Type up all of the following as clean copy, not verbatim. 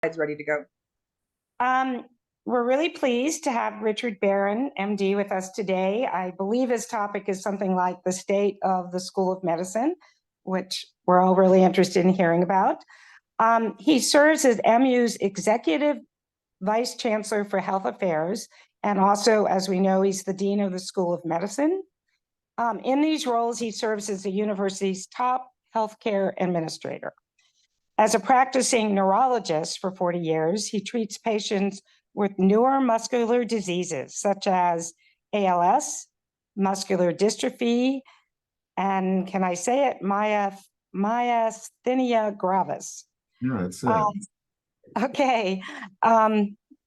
Ready to go. Um, we're really pleased to have Richard Barohn, MD, with us today. I believe his topic is something like the state of the School of Medicine, which we're all really interested in hearing about. He serves as MU's Executive Vice Chancellor for Health Affairs, and also, as we know, he's the Dean of the School of Medicine. In these roles, he serves as the university's top healthcare administrator. As a practicing neurologist for 40 years, he treats patients with neuromuscular diseases such as ALS, muscular dystrophy, and can I say it, myasthenia gravis. Yeah, that's it. Okay.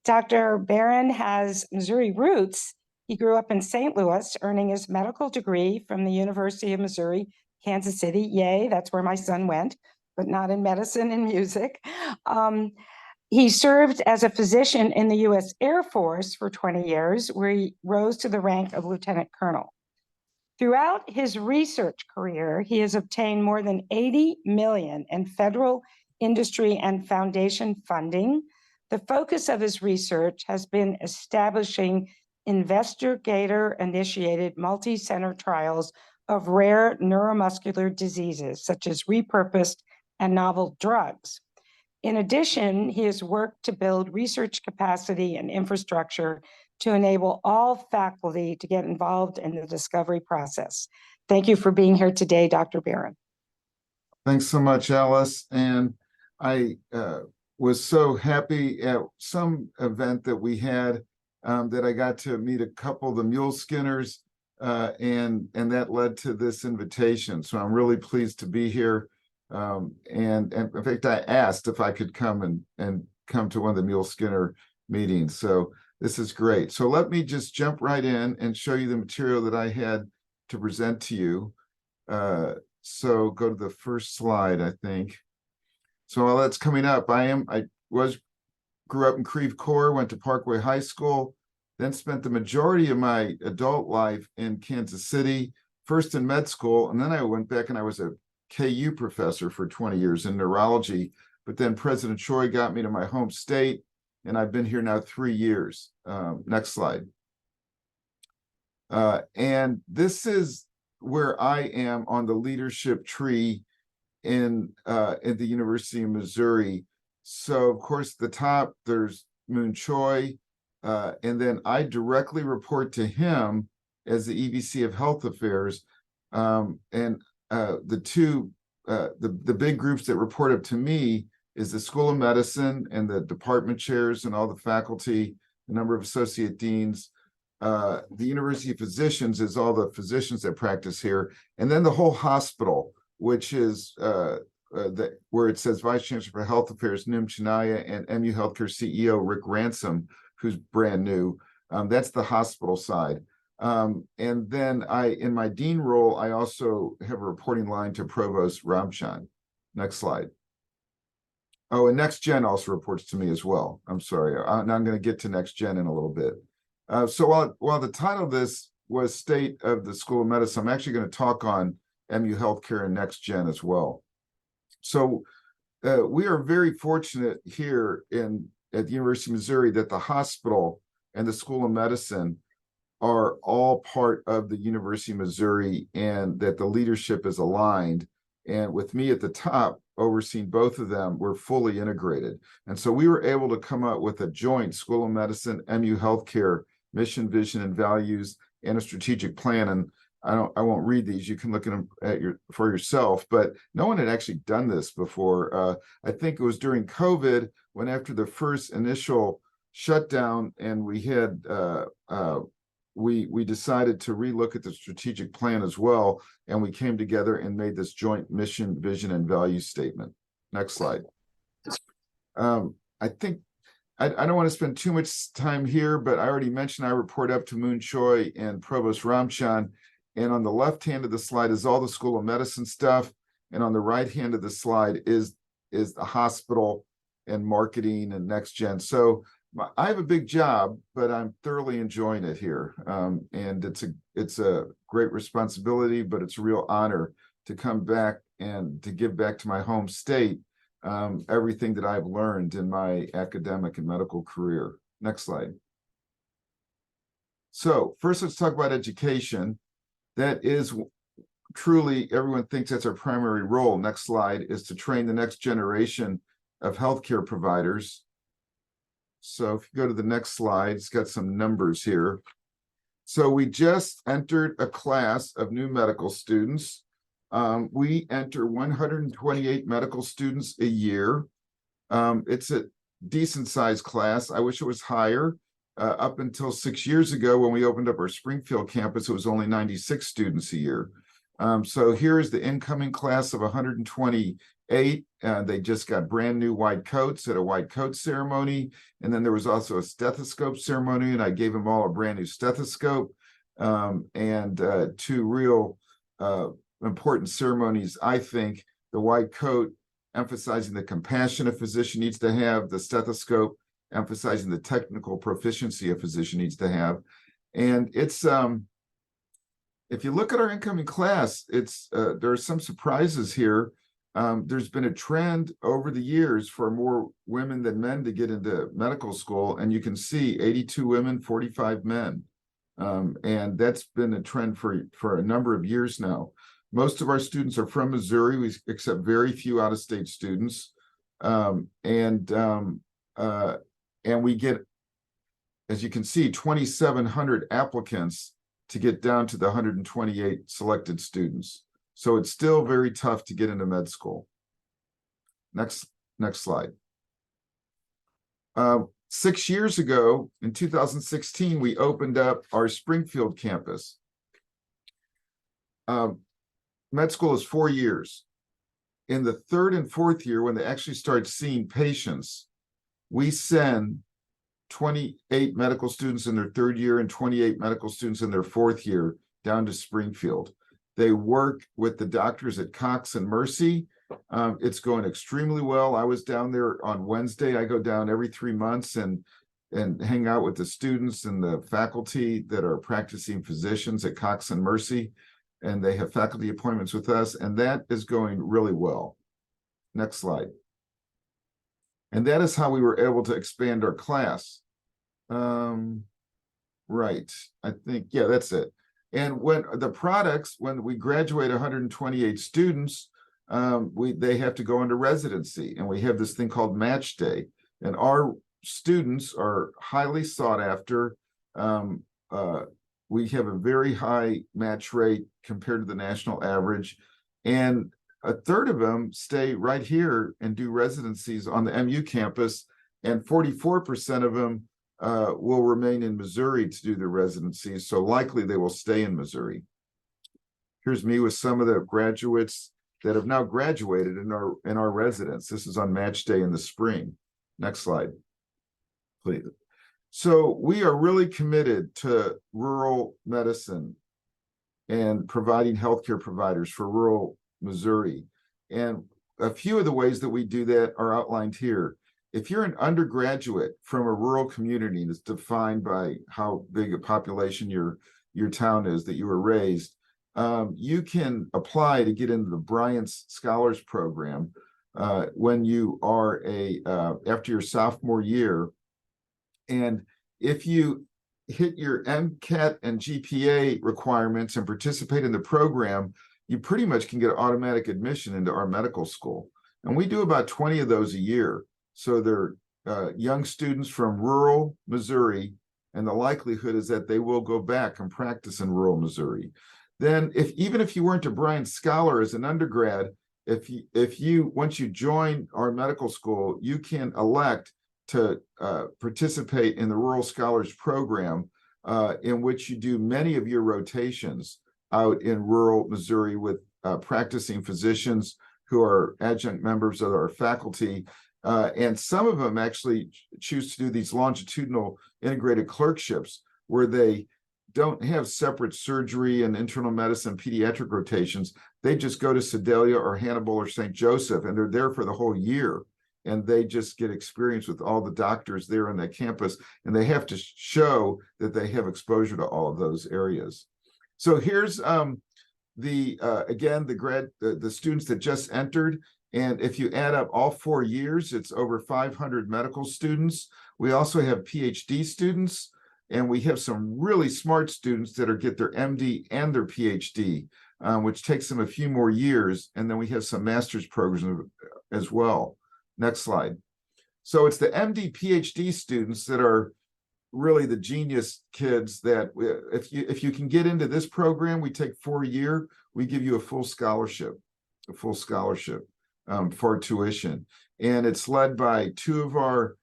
Dr. Barohn has Missouri roots. He grew up in St. Louis, earning his medical degree from the University of Missouri, Kansas City. Yay, that's where my son went, but not in medicine and music. He served as a physician in the U.S. Air Force for 20 years, where he rose to the rank of lieutenant colonel. Throughout his research career, he has obtained more than $80 million in federal industry and foundation funding. The focus of his research has been establishing investigator-initiated multi-center trials of rare neuromuscular diseases, such as repurposed and novel drugs. In addition, he has worked to build research capacity and infrastructure to enable all faculty to get involved in the discovery process. Thank you for being here today, Dr. Barohn. Thanks so much, Alice. And I was so happy at some event that we had that I got to meet a couple of the Muleskinners, and that led to this invitation. So I'm really pleased to be here. And in fact, I asked if I could come and come to one of the Muleskinner meetings. So this is great. So let me just jump right in and show you the material that I had to present to you. So go to the first slide, I think. So while that's coming up, grew up in Creve Coeur, went to Parkway High School, then spent the majority of my adult life in Kansas City, first in med school, and then I went back and I was a KU professor for 20 years in neurology. But then President Choi got me to my home state, and I've been here now 3 years. Next slide. And this is where I am on the leadership tree in at the University of Missouri. So of course, the top, there's Moon Choi, and then I directly report to him as the EVC of Health Affairs. And the big groups that report up to me is the School of Medicine and the department chairs and all the faculty, the number of associate deans. The University of Physicians is all the physicians that practice here, and then the whole hospital, which is where it says Vice Chancellor for Health Affairs, Nim Chinaya, and MU Healthcare CEO, Rick Ransom, who's brand new. That's the hospital side. And then in my dean role, I also have a reporting line to Provost Ramchan. Next slide. Oh, and Next Gen also reports to me as well. I'm sorry. Now I'm going to get to Next Gen in a little bit. So while the title of this was State of the School of Medicine, I'm actually going to talk on MU Healthcare and Next Gen as well. So we are very fortunate here at the University of Missouri that the hospital and the School of Medicine are all part of the University of Missouri, and that the leadership is aligned. And with me at the top, overseeing both of them, we're fully integrated. And so we were able to come up with a joint School of Medicine, MU Healthcare mission, vision, and values, and a strategic plan. And I won't read these. You can look at them for yourself, but no one had actually done this before. I think it was during COVID, when after the first initial shutdown, and we had we decided to relook at the strategic plan as well, and we came together and made this joint mission, vision, and value statement. Next slide. I think I don't want to spend too much time here, but I already mentioned I report up to Moon Choi and Provost Ramchan. And on the left hand of the slide is all the School of Medicine stuff, and on the right hand of the slide is the hospital and marketing and Next Gen. So I have a big job, but I'm thoroughly enjoying it here. And it's a great responsibility, but it's a real honor to come back and to give back to my home state everything that I've learned in my academic and medical career. Next slide. So first, let's talk about education. That is truly, everyone thinks that's our primary role. Next slide is to train the next generation of healthcare providers. So if you go to the next slide, it's got some numbers here. So we just entered a class of new medical students. We enter 128 medical students a year. It's a decent sized class. I wish it was higher. Up until 6 years ago, when we opened up our Springfield campus, it was only 96 students a year. So here is the incoming class of 128. They just got brand new white coats at a white coat ceremony. And then there was also a stethoscope ceremony, and I gave them all a brand new stethoscope. And two real important ceremonies, I think: the white coat emphasizing the compassion a physician needs to have, the stethoscope emphasizing the technical proficiency a physician needs to have. And it's if you look at our incoming class, it's there are some surprises here. There's been a trend over the years for more women than men to get into medical school, and you can see 82 women, 45 men. And that's been a trend for a number of years now. Most of our students are from Missouri. We accept very few out-of-state students. And we get, as you can see, 2,700 applicants to get down to the 128 selected students. So it's still very tough to get into med school. Next slide. 6 years ago, in 2016, we opened up our Springfield campus. Med school is 4 years. In the third and fourth year, when they actually start seeing patients, we send 28 medical students in their third year and 28 medical students in their fourth year down to Springfield. They work with the doctors at Cox and Mercy. It's going extremely well. I was down there on Wednesday. I go down every 3 months and hang out with the students and the faculty that are practicing physicians at Cox and Mercy. And they have faculty appointments with us, and that is going really well. Next slide. And that is how we were able to expand our class. Right, I think, yeah, that's it. And when we graduate 128 students, they have to go into residency, and we have this thing called match day. And our students are highly sought after. We have a very high match rate compared to the national average. And a third of them stay right here and do residencies on the MU campus, and 44% of them will remain in Missouri to do their residencies. So likely they will stay in Missouri. Here's me with some of the graduates that have now graduated in our residence. This is on match day in the spring. Next slide, please. So we are really committed to rural medicine and providing healthcare providers for rural Missouri. And a few of the ways that we do that are outlined here. If you're an undergraduate from a rural community that's defined by how big a population your town is that you were raised, you can apply to get into the Bryant's Scholars Program when you are after your sophomore year. And if you hit your MCAT and GPA requirements and participate in the program, you pretty much can get automatic admission into our medical school. And we do about 20 of those a year. So they're young students from rural Missouri, and the likelihood is that they will go back and practice in rural Missouri. Then even if you weren't a Bryant Scholar as an undergrad, once you join our medical school, you can elect to participate in the Rural Scholars Program, in which you do many of your rotations out in rural Missouri with practicing physicians who are adjunct members of our faculty. And some of them actually choose to do these longitudinal integrated clerkships where they don't have separate surgery and internal medicine pediatric rotations. They just go to Sedalia or Hannibal or St. Joseph, and they're there for the whole year. And they just get experience with all the doctors there on that campus, and they have to show that they have exposure to all of those areas. So here's again the students that just entered. And if you add up all 4 years, it's over 500 medical students. We also have PhD students, and we have some really smart students that get their MD and their PhD, which takes them a few more years. And then we have some master's programs as well. Next slide. So it's the MD, PhD students that are really the genius kids that if you can get into this program, we take 4 year, we give you a full scholarship for tuition. And it's led by 2 of our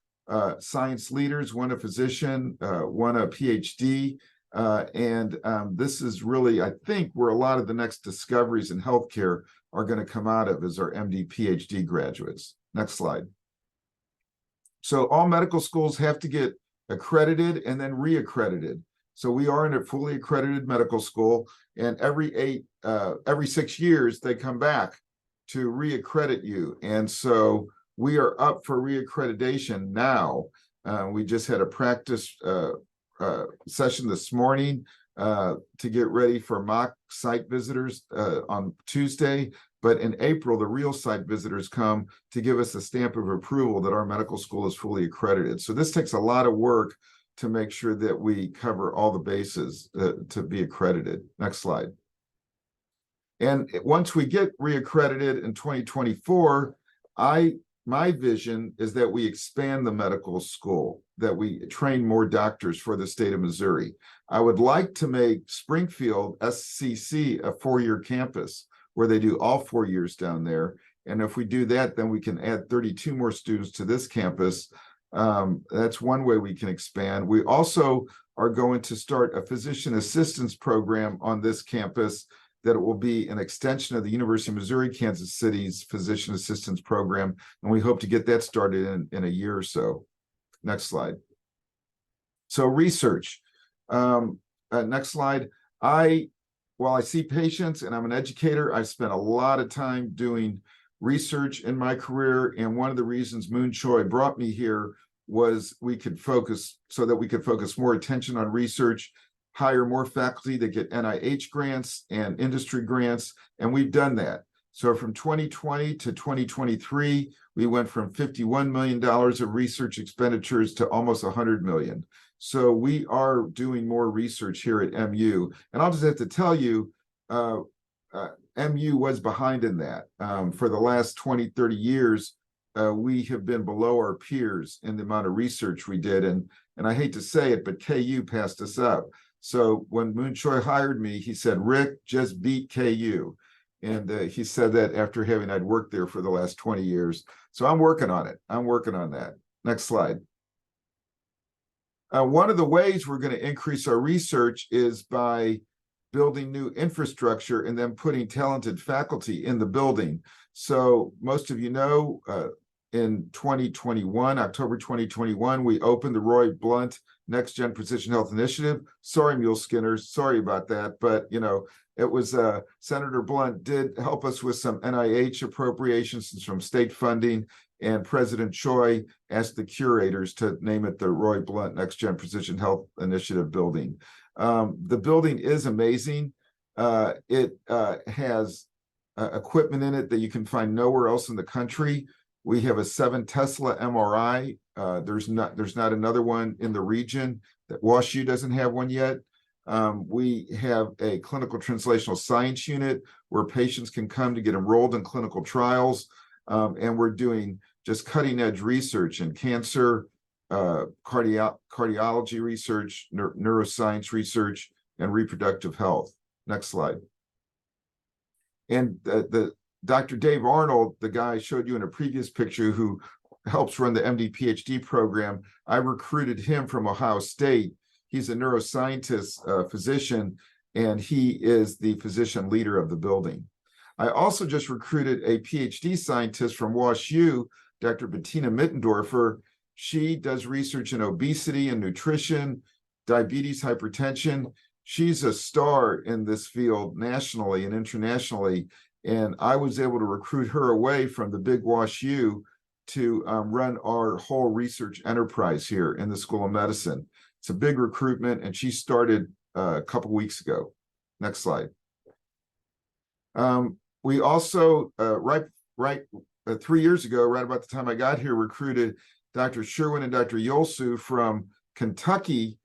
science leaders, one a physician, one a PhD. This is really, I think, where a lot of the next discoveries in healthcare are going to come out of is our MD, PhD graduates. Next slide. So all medical schools have to get accredited and then reaccredited. So we are in a fully accredited medical school, and every 6 years they come back to reaccredit you. And so we are up for reaccreditation now. We just had a practice session this morning to get ready for mock site visitors on Tuesday. But in April, the real site visitors come to give us a stamp of approval that our medical school is fully accredited. So this takes a lot of work to make sure that we cover all the bases to be accredited. Next slide. And once we get reaccredited in 2024, my vision is that we expand the medical school, that we train more doctors for the state of Missouri. I would like to make Springfield SCC a 4-year campus where they do all 4 years down there. And if we do that, then we can add 32 more students to this campus. That's one way we can expand. We also are going to start a physician assistance program on this campus that it will be an extension of the University of Missouri, Kansas City's physician assistance program. And we hope to get that started in a year or so. Next slide. So research. Next slide. While I see patients and I'm an educator, I've spent a lot of time doing research in my career. And one of the reasons Moon Choi brought me here was we could focus more attention on research, hire more faculty that get NIH grants and industry grants. And we've done that. So from 2020 to 2023, we went from $51 million of research expenditures to almost $100 million. So we are doing more research here at MU. And I'll just have to tell you, MU was behind in that. For the last 20, 30 years, we have been below our peers in the amount of research we did. And I hate to say it, but KU passed us up. So when Moon Choi hired me, he said, Rick, just beat KU. And he said that after I'd worked there for the last 20 years. So I'm working on it. I'm working on that. Next slide. One of the ways we're going to increase our research is by building new infrastructure and then putting talented faculty in the building. So most of you know, in 2021, October 2021, we opened the Roy Blunt Next Gen Precision Health Initiative. Sorry, Muleskinners, sorry about that. But, you know, it was Senator Blunt did help us with some NIH appropriations from state funding, and President Choi asked the curators to name it the Roy Blunt Next Gen Precision Health Initiative building. The building is amazing. It has equipment in it that you can find nowhere else in the country. We have a 7 Tesla MRI. There's not another one in the region. That WashU doesn't have one yet. We have a clinical translational science unit where patients can come to get enrolled in clinical trials. And we're doing just cutting edge research in cancer, cardiology research, neuroscience research, and reproductive health. Next slide. And the Dr. Dave Arnold, the guy I showed you in a previous picture who helps run the MD PhD program, I recruited him from Ohio State. He's a neuroscientist, physician, and he is the physician leader of the building. I also just recruited a PhD scientist from WashU, Dr. Bettina Mittendorfer. She does research in obesity and nutrition, diabetes, hypertension. She's a star in this field nationally and internationally. And I was able to recruit her away from the big WashU to run our whole research enterprise here in the School of Medicine. It's a big recruitment, and she started a couple weeks ago. Next slide. We also, right 3 years ago, right about the time I got here, recruited Dr. Sherwin and Dr. Yolsu from Kentucky.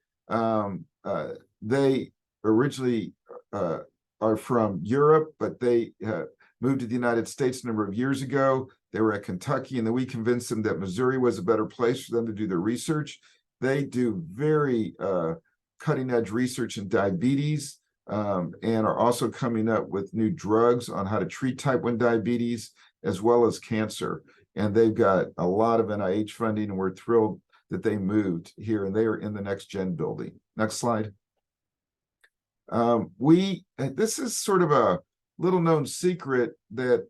They originally are from Europe, but they moved to the United States a number of years ago. They were at Kentucky, and then we convinced them that Missouri was a better place for them to do their research. They do very cutting edge research in diabetes, and are also coming up with new drugs on how to treat type 1 diabetes as well as cancer. And they've got a lot of NIH funding, and we're thrilled that they moved here, and they are in the Next Gen building. Next slide. This is sort of a little known secret that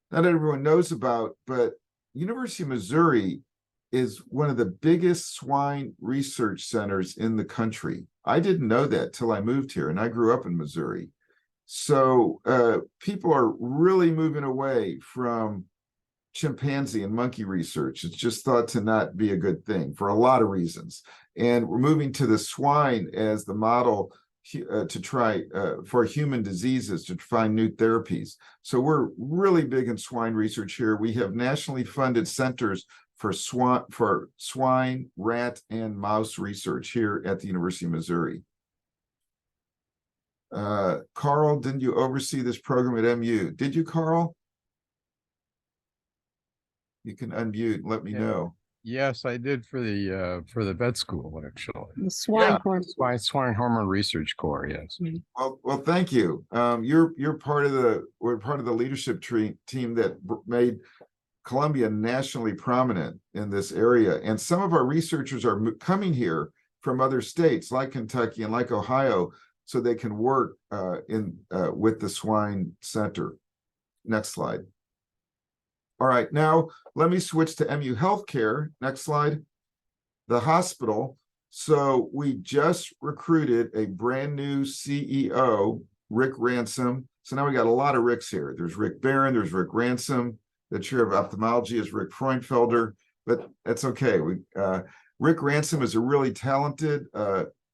not everyone knows about, but University of Missouri is one of the biggest swine research centers in the country. I didn't know that till I moved here, and I grew up in Missouri. So people are really moving away from chimpanzee and monkey research. It's just thought to not be a good thing for a lot of reasons. And we're moving to the swine as the model to try for human diseases, to find new therapies. So we're really big in swine research here. We have nationally funded centers for swine, rat, and mouse research here at the University of Missouri. Carl, didn't you oversee this program at MU? Did you, Carl? You can unmute and let me know. Yes, I did for the vet school, actually. The swine hormone. Swine hormone research core, yes. Well, thank you. We're part of the leadership team that made Columbia nationally prominent in this area. And some of our researchers are coming here from other states like Kentucky and like Ohio, so they can work with the swine center. Next slide. All right, now let me switch to MU Healthcare. Next slide. The hospital. So we just recruited a brand new CEO, Rick Ransom. So now we got a lot of Ricks here. There's Rick Barohn, there's Rick Ransom. The chair of ophthalmology is Rick Freundfelder, but that's okay. Rick Ransom is a really talented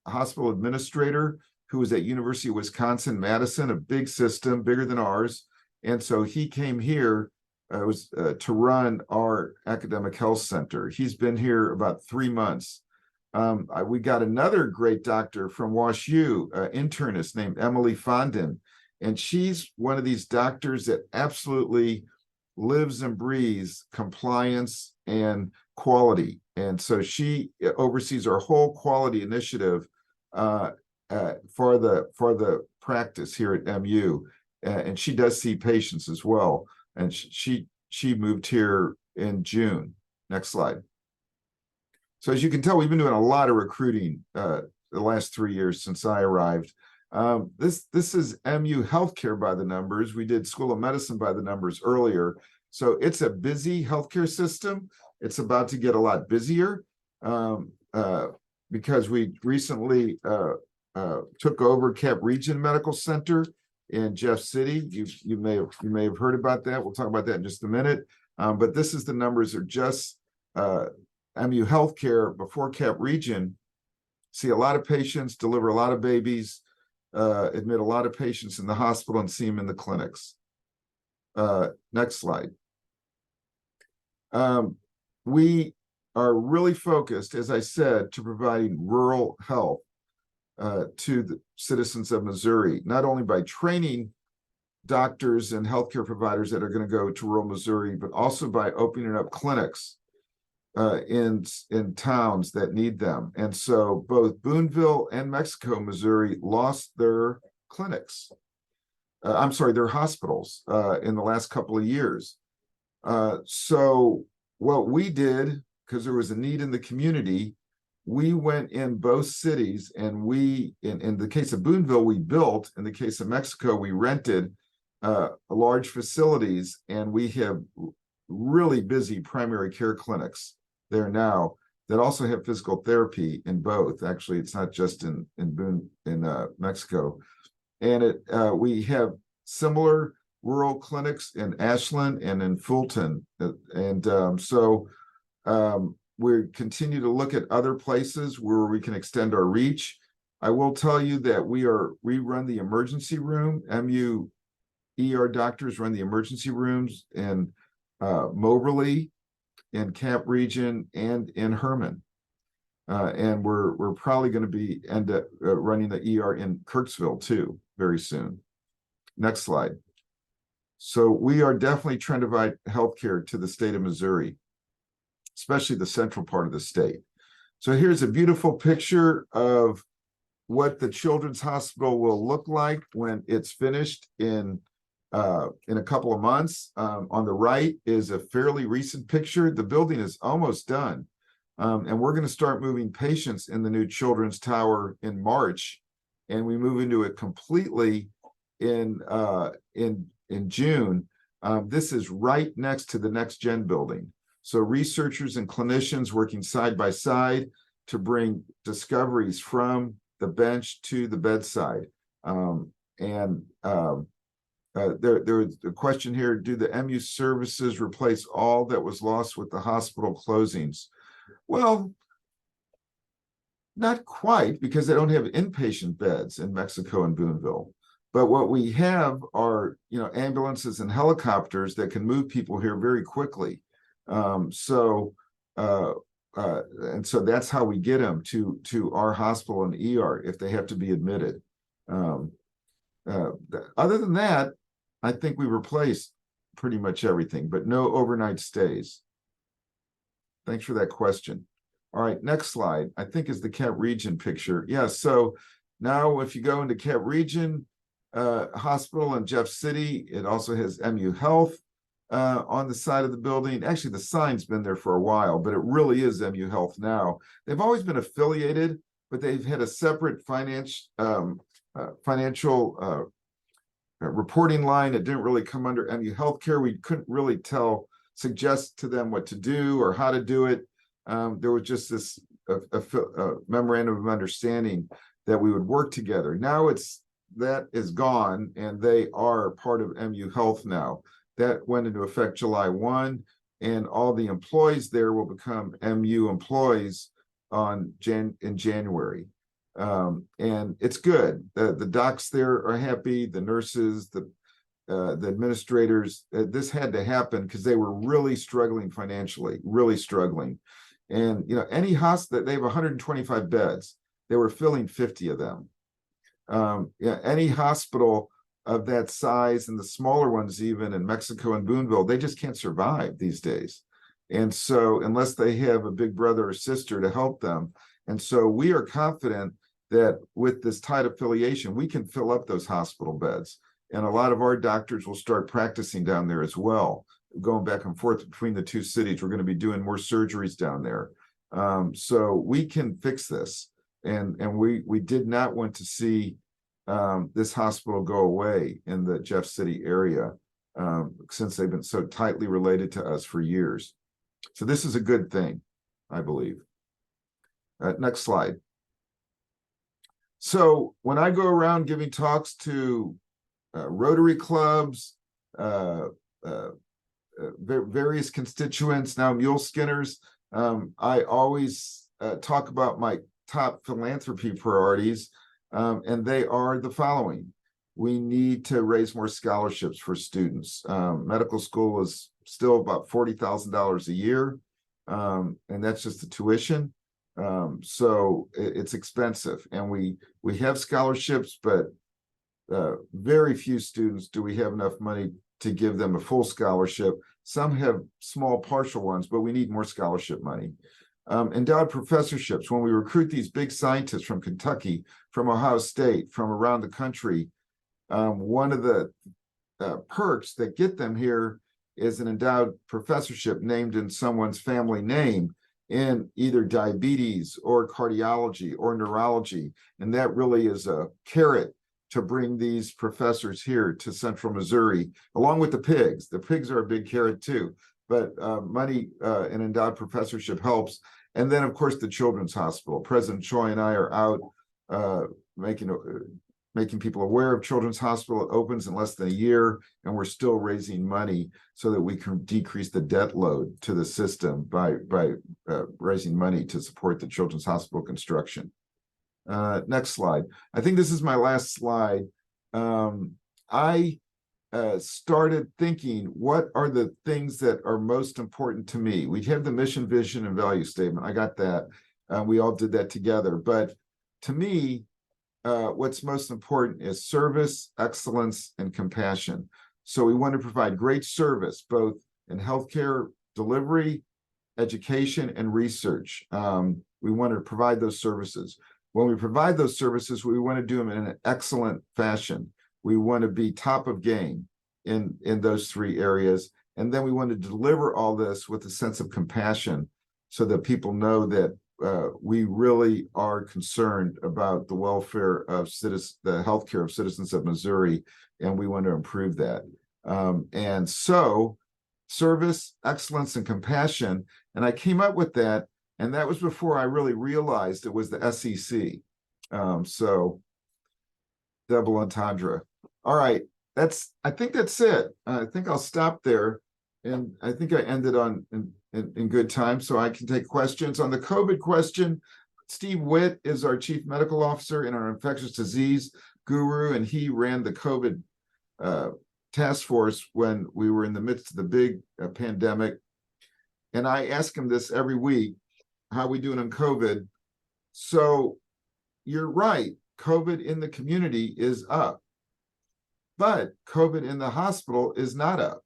hospital administrator who was at University of Wisconsin-Madison, a big system, bigger than ours. And so he came here to run our academic health center. He's been here about 3 months. We got another great doctor from WashU, internist named Emily Fondin, and she's one of these doctors that absolutely lives and breathes compliance and quality. And so she oversees our whole quality initiative for the practice here at MU, and she does see patients as well. And she moved here in June. Next slide. So as you can tell, we've been doing a lot of recruiting the last 3 years since I arrived. This is MU Healthcare by the numbers. We did School of Medicine by the numbers earlier. So it's a busy healthcare system. It's about to get a lot busier because we recently took over Cap Region Medical Center in Jeff City. You may have heard about that. We'll talk about that in just a minute. But this is the numbers are just MU Healthcare before Cap Region. See a lot of patients, deliver a lot of babies, admit a lot of patients in the hospital, and see them in the clinics. Next slide. We are really focused, as I said, to providing rural health to the citizens of Missouri, not only by training doctors and healthcare providers that are going to go to rural Missouri, but also by opening up clinics in towns that need them. And so both Booneville and Mexico, Missouri lost their clinics. Their hospitals in the last couple of years. So what we did, because there was a need in the community, we went in both cities, and in the case of Booneville, we built. In the case of Mexico, we rented large facilities, and we have really busy primary care clinics there now that also have physical therapy in both. Actually, it's not just in Mexico. And we have similar rural clinics in Ashland and in Fulton. So we continue to look at other places where we can extend our reach. I will tell you that we run the emergency room. MU ER doctors run the emergency rooms in Moberly, in Camp Region, and in Herman. And we're probably going to end up running the ER in Kirksville too very soon. Next slide. So we are definitely trying to provide healthcare to the state of Missouri, especially the central part of the state. So here's a beautiful picture of what the Children's Hospital will look like when it's finished in a couple of months. On the right is a fairly recent picture. The building is almost done. And we're going to start moving patients in the new Children's Tower in March, and we move into it completely in June. This is right next to the Next Gen building. So researchers and clinicians working side by side to bring discoveries from the bench to the bedside. There was a question here: do the MU services replace all that was lost with the hospital closings? Well, not quite, because they don't have inpatient beds in Mexico and Booneville. But what we have are, ambulances and helicopters that can move people here very quickly. And so that's how we get them to our hospital and ER if they have to be admitted. Other than that, I think we replaced pretty much everything, but no overnight stays. Thanks for that question. All right, next slide, I think, is the Camp Region picture. Yeah, so now if you go into Camp Region Hospital in Jeff City, it also has MU Health on the side of the building. Actually, the sign's been there for a while, but it really is MU Health now. They've always been affiliated, but they've had a separate financial reporting line. It didn't really come under MU Healthcare. We couldn't really suggest to them what to do or how to do it. There was just this memorandum of understanding that we would work together. Now that is gone, and they are part of MU Health now. That went into effect July 1, and all the employees there will become MU employees in January. And it's good. The docs there are happy, the nurses, the administrators. This had to happen because they were really struggling financially, really struggling. And any hospital, they have 125 beds. They were filling 50 of them. Any hospital of that size, and the smaller ones even in Mexico and Booneville, they just can't survive these days. And so unless they have a big brother or sister to help them. And so we are confident that with this tight affiliation, we can fill up those hospital beds. And a lot of our doctors will start practicing down there as well, going back and forth between the two cities. We're going to be doing more surgeries down there. So we can fix this. And we did not want to see this hospital go away in the Jeff City area, since they've been so tightly related to us for years. So this is a good thing, I believe. Next slide. So when I go around giving talks to Rotary clubs, various constituents, now Muleskinners, I always talk about my top philanthropy priorities, and they are the following. We need to raise more scholarships for students. Medical school is still about $40,000 a year, and that's just the tuition. So it's expensive, and we have scholarships, but very few students do we have enough money to give them a full scholarship. Some have small partial ones, but we need more scholarship money. Endowed professorships, when we recruit these big scientists from Kentucky, from Ohio State, from around the country, one of the perks that get them here is an endowed professorship named in someone's family name in either diabetes or cardiology or neurology. And that really is a carrot to bring these professors here to Central Missouri, along with the pigs. The pigs are a big carrot too, but money in endowed professorship helps. And then, of course, the Children's Hospital. President Choi and I are out making people aware of Children's Hospital. It opens in less than a year, and we're still raising money so that we can decrease the debt load to the system by raising money to support the Children's Hospital construction. Next slide. I think this is my last slide. I started thinking, what are the things that are most important to me? We have the mission, vision, and value statement. I got that. We all did that together. But to me, what's most important is service, excellence, and compassion. So we want to provide great service, both in healthcare delivery, education, and research. We want to provide those services. When we provide those services, we want to do them in an excellent fashion. We want to be top of game in those three areas. And then we want to deliver all this with a sense of compassion so that people know that we really are concerned about the welfare of citizens, the healthcare of citizens of Missouri, and we want to improve that. And so service, excellence, and compassion. And I came up with that, and that was before I really realized it was the SEC. So double entendre. All right, I think that's it. I think I'll stop there. And I think I ended on in good time, so I can take questions. On the COVID question, Steve Witt is our chief medical officer and our infectious disease guru, and he ran the COVID task force when we were in the midst of the big pandemic. And I ask him this every week, how we doing on COVID? So you're right, COVID in the community is up, but COVID in the hospital is not up.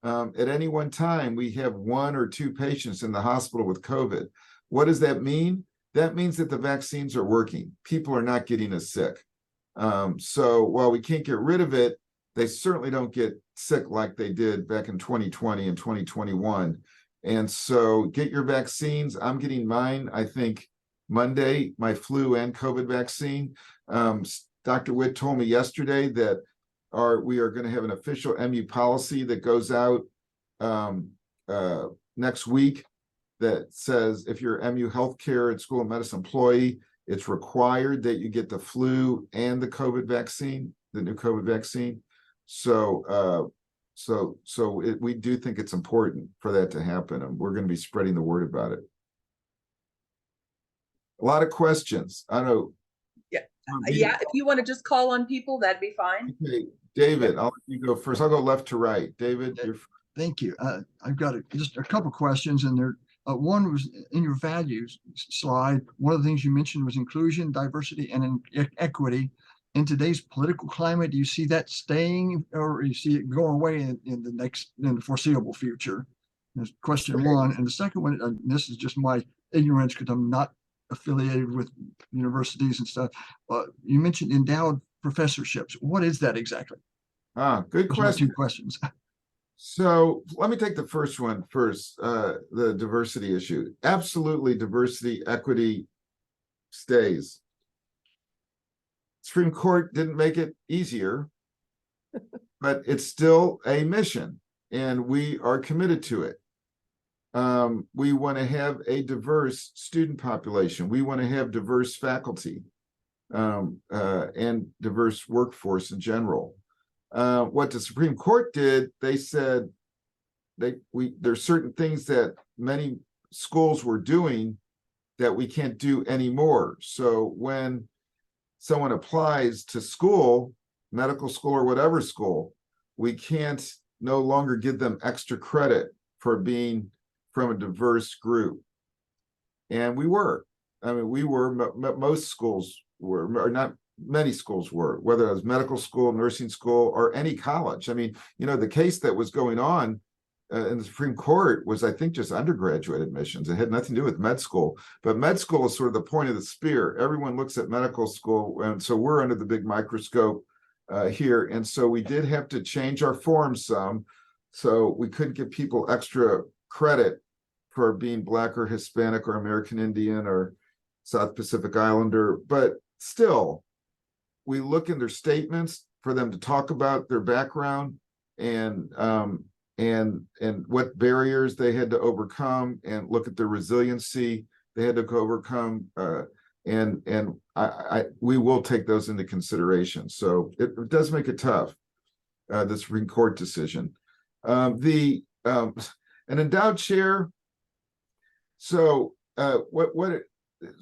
At any one time, we have 1 or 2 patients in the hospital with COVID. What does that mean? That means that the vaccines are working. People are not getting as sick. So while we can't get rid of it, they certainly don't get sick like they did back in 2020 and 2021. And so get your vaccines. I'm getting mine, I think, Monday, my flu and COVID vaccine. Dr. Witt told me yesterday that we are going to have an official MU policy that goes out next week that says if you're MU healthcare and school of medicine employee, it's required that you get the flu and the COVID vaccine, the new COVID vaccine. So we do think it's important for that to happen, and we're going to be spreading the word about it. A lot of questions. I don't know. Yeah, if you want to just call on people, that'd be fine. Okay, David, I'll let you go first. I'll go left to right. David, you're Thank you. I've got just a couple questions, and there. One was in your values slide. One of the things you mentioned was inclusion, diversity, and equity. In today's political climate, do you see that staying, or you see it going away in the foreseeable future? That's question one. And the second one, this is just my ignorance because I'm not affiliated with universities and stuff. You mentioned endowed professorships. What is that exactly? Good question. 2 questions. So let me take the first one first, the diversity issue. Absolutely, diversity, equity stays. Supreme Court didn't make it easier, but it's still a mission, and we are committed to it. We want to have a diverse student population. We want to have diverse faculty and diverse workforce in general. What the Supreme Court did, they said there's certain things that many schools were doing that we can't do anymore. So when someone applies to school, medical school or whatever school, we can't no longer give them extra credit for being from a diverse group. And we were. I mean, most schools were, or not many schools were, whether it was medical school, nursing school, or any college. I mean, the case that was going on in the Supreme Court was, I think, just undergraduate admissions. It had nothing to do with med school, but med school is sort of the point of the spear. Everyone looks at medical school, and so we're under the big microscope here. And so we did have to change our forms some, so we couldn't give people extra credit for being Black or Hispanic or American Indian or South Pacific Islander, but still, we look in their statements for them to talk about their background and what barriers they had to overcome, and look at their resiliency they had to overcome, and we will take those into consideration. So it does make it tough, the Supreme Court decision. An endowed chair. So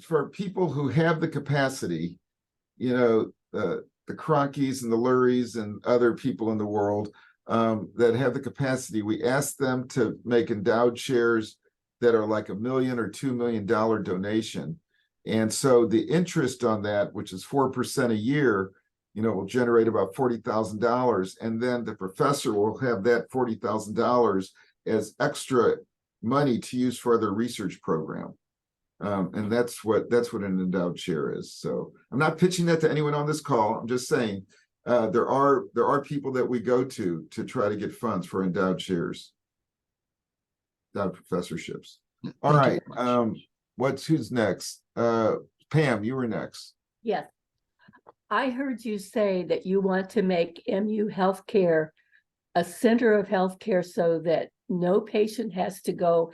for people who have the capacity, the Cronkies and the Lurries and other people in the world that have the capacity. We ask them to make endowed shares that are like $1 million or $2 million donation. And so the interest on that, which is 4% a year, will generate about $40,000. And then the professor will have that $40,000 as extra money to use for their research program. And that's what an endowed share is. So I'm not pitching that to anyone on this call. I'm just saying there are people that we go to try to get funds for endowed shares, endowed professorships. All right. Who's next? Pam, you were next. Yes. I heard you say that you want to make MU Healthcare a center of healthcare so that no patient has to go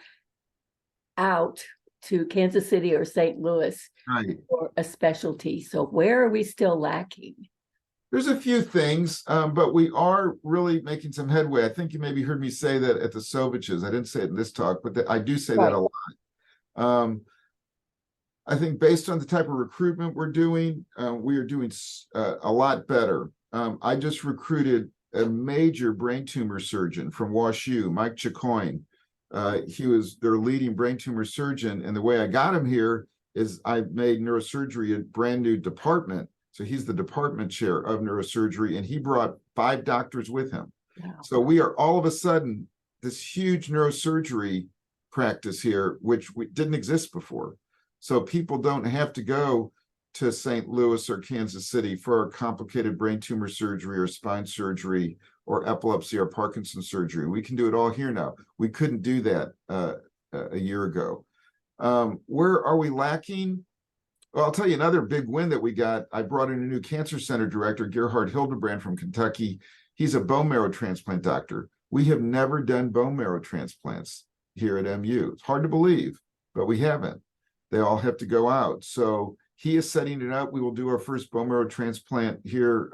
out to Kansas City or St. Louis for a specialty. So where are we still lacking? There's a few things, but we are really making some headway. I think you maybe heard me say that at the Soviches. I didn't say it in this talk, but I do say that a lot. I think based on the type of recruitment we're doing, we are doing a lot better. I just recruited a major brain tumor surgeon from WashU, Mike Chicoine. He was their leading brain tumor surgeon. And the way I got him here is I made neurosurgery a brand new department. So he's the department chair of neurosurgery, and he brought 5 doctors with him. Wow. So we are all of a sudden this huge neurosurgery practice here, which didn't exist before. So people don't have to go to St. Louis or Kansas City for complicated brain tumor surgery or spine surgery or epilepsy or Parkinson's surgery. We can do it all here now. We couldn't do that a year ago. Where are we lacking? Well, I'll tell you another big win that we got. I brought in a new cancer center director, Gerhard Hildebrand from Kentucky. He's a bone marrow transplant doctor. We have never done bone marrow transplants here at MU. It's hard to believe, but we haven't. They all have to go out. So he is setting it up. We will do our first bone marrow transplant here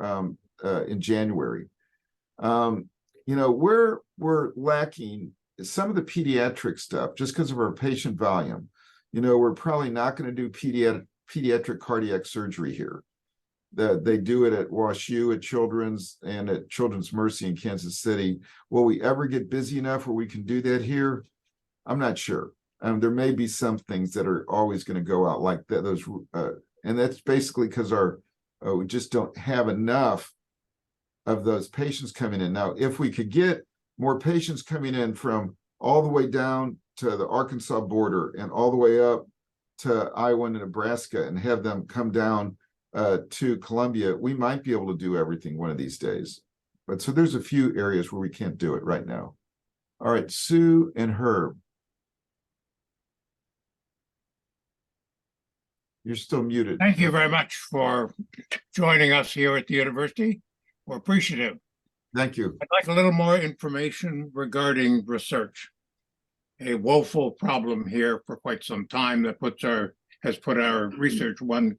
in January. Where we're lacking is some of the pediatric stuff, just because of our patient volume. We're probably not going to do pediatric cardiac surgery here. They do it at WashU, at Children's, and at Children's Mercy in Kansas City. Will we ever get busy enough where we can do that here? I'm not sure. There may be some things that are always going to go out like that. And that's basically because we just don't have enough of those patients coming in. Now, if we could get more patients coming in from all the way down to the Arkansas border and all the way up to Iowa and Nebraska and have them come down to Columbia, we might be able to do everything one of these days. But so there's a few areas where we can't do it right now. All right, Sue and Herb. You're still muted. Thank you very much for joining us here at the university. We're appreciative. Thank you. I'd like a little more information regarding research. A woeful problem here for quite some time that has put our research one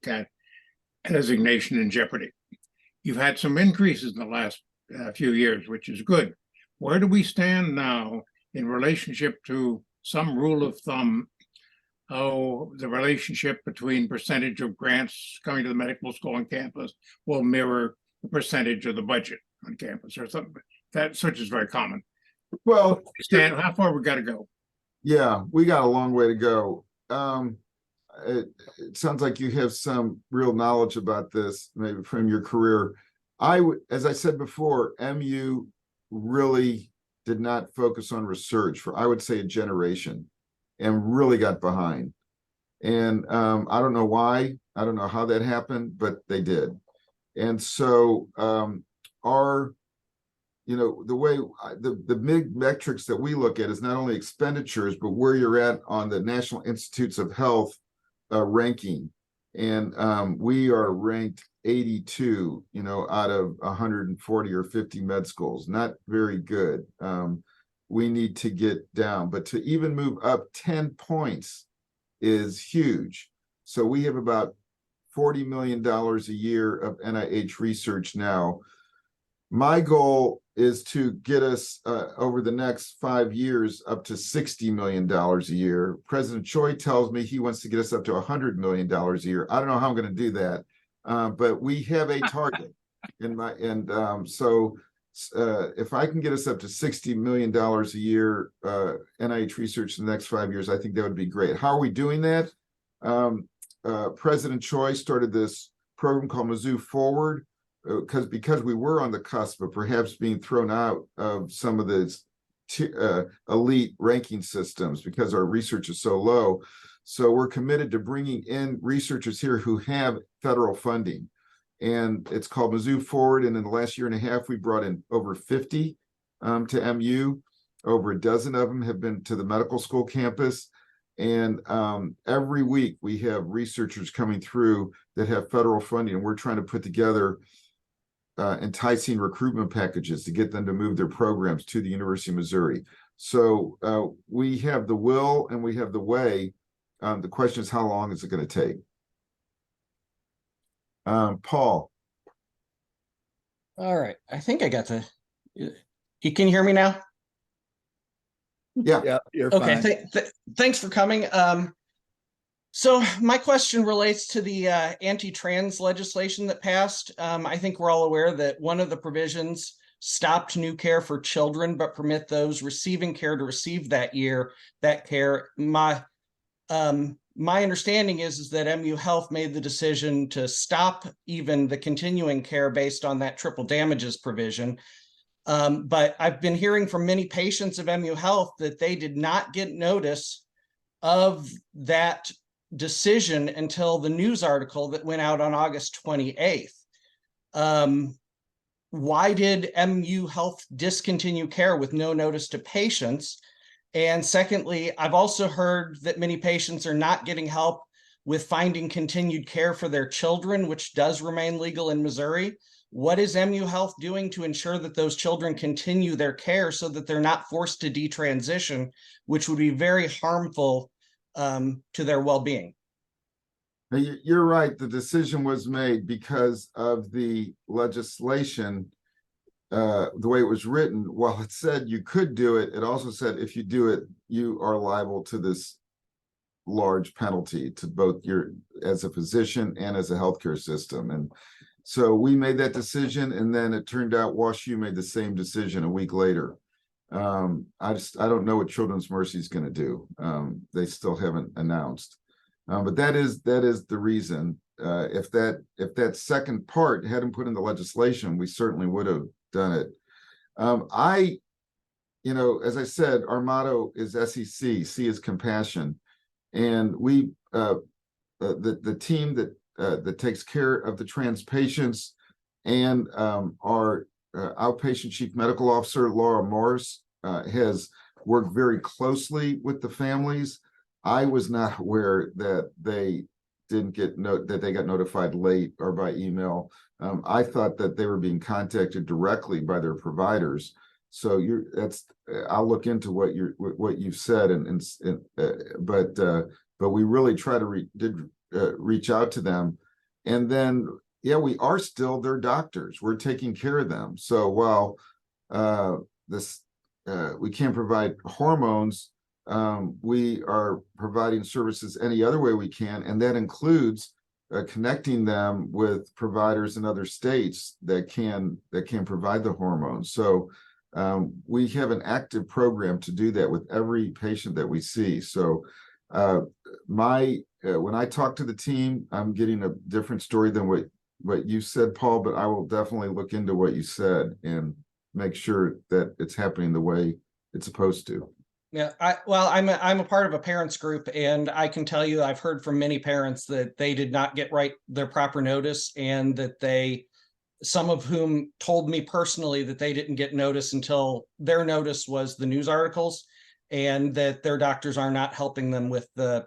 designation in jeopardy. You've had some increases in the last few years, which is good. Where do we stand now in relationship to some rule of thumb? The relationship between percentage of grants coming to the medical school on campus will mirror the percentage of the budget on campus or something. That such is very common. Well, Stan, how far we got to go? Yeah, we got a long way to go. It sounds like you have some real knowledge about this, maybe from your career. As I said before, MU really did not focus on research for, I would say, a generation, and really got behind. And I don't know why, I don't know how that happened, but they did. And so the way the big metrics that we look at is not only expenditures, but where you're at on the National Institutes of Health ranking. And we are ranked 82, out of 140 or 50 med schools. Not very good. We need to get down, but to even move up 10 points is huge. So we have about $40 million a year of NIH research now. My goal is to get us over the next 5 years up to $60 million a year. President Choi tells me he wants to get us up to $100 million a year. I don't know how I'm going to do that, but we have a target. If I can get us up to $60 million a year, NIH research in the next 5 years, I think that would be great. How are we doing that? President Choi started this program called Mizzou Forward, because we were on the cusp of perhaps being thrown out of some of the elite ranking systems because our research is so low. So we're committed to bringing in researchers here who have federal funding. And it's called Mizzou Forward. And in the last year and a half, we brought in over 50 to MU. Over a dozen of them have been to the medical school campus. And every week we have researchers coming through that have federal funding. And we're trying to put together enticing recruitment packages to get them to move their programs to the University of Missouri. So we have the will and we have the way. The question is, how long is it going to take? Paul. All right. I think I got you can hear me now? Yeah. Yeah, you're Okay. fine. Thanks for coming. So my question relates to the anti-trans legislation that passed. I think we're all aware that one of the provisions stopped new care for children, but permit those receiving care to receive that care. My understanding is that MU Health made the decision to stop even the continuing care based on that triple damages provision. But I've been hearing from many patients of MU Health that they did not get notice of that decision until the news article that went out on August 28th. Why did MU Health discontinue care with no notice to patients? And secondly, I've also heard that many patients are not getting help with finding continued care for their children, which does remain legal in Missouri. What is MU Health doing to ensure that those children continue their care so that they're not forced to detransition, which would be very harmful to their well-being? You're right. The decision was made because of the legislation. The way it was written, while it said you could do it, it also said if you do it, you are liable to this large penalty to both as a physician and as a healthcare system. And so we made that decision, and then it turned out WashU made the same decision a week later. I don't know what Children's Mercy is going to do. They still haven't announced, but that is the reason. If that second part hadn't put in the legislation, we certainly would have done it. As I said, our motto is SEC. C is compassion, and we the team that takes care of the trans patients and our outpatient chief medical officer Laura Morris has worked very closely with the families. I was not aware that they didn't get that they got notified late or by email. I thought that they were being contacted directly by their providers. So I'll look into what you've said, but we really try to reach out to them, and then we are still their doctors. We're taking care of them. So while we can't provide hormones, we are providing services any other way we can, and that includes connecting them with providers in other states that can provide the hormones. So we have an active program to do that with every patient that we see. So when I talk to the team, I'm getting a different story than what you said, Paul, but I will definitely look into what you said and make sure that it's happening the way it's supposed to. Yeah, I'm a part of a parents group, and I can tell you I've heard from many parents that they did not get their proper notice, and that some of whom told me personally that they didn't get notice until their notice was the news articles, and that their doctors are not helping them with the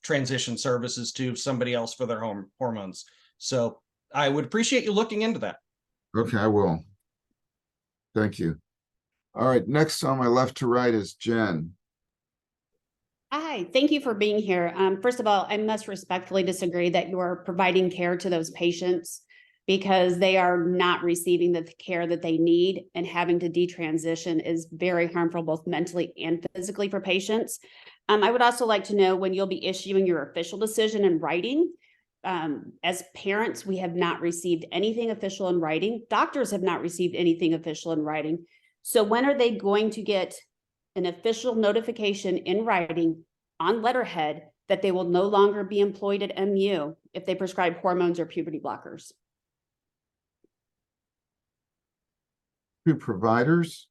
transition services to somebody else for their hormones. So I would appreciate you looking into that. Okay, I will. Thank you. All right, next on my left to right is Jen. Hi, thank you for being here. First of all, I must respectfully disagree that you are providing care to those patients, because they are not receiving the care that they need, and having to detransition is very harmful both mentally and physically for patients. I would also like to know when you'll be issuing your official decision in writing. as parents, we have not received anything official in writing. Doctors have not received anything official in writing. So when are they going to get an official notification in writing on letterhead that they will no longer be employed at MU if they prescribe hormones or puberty blockers? To providers?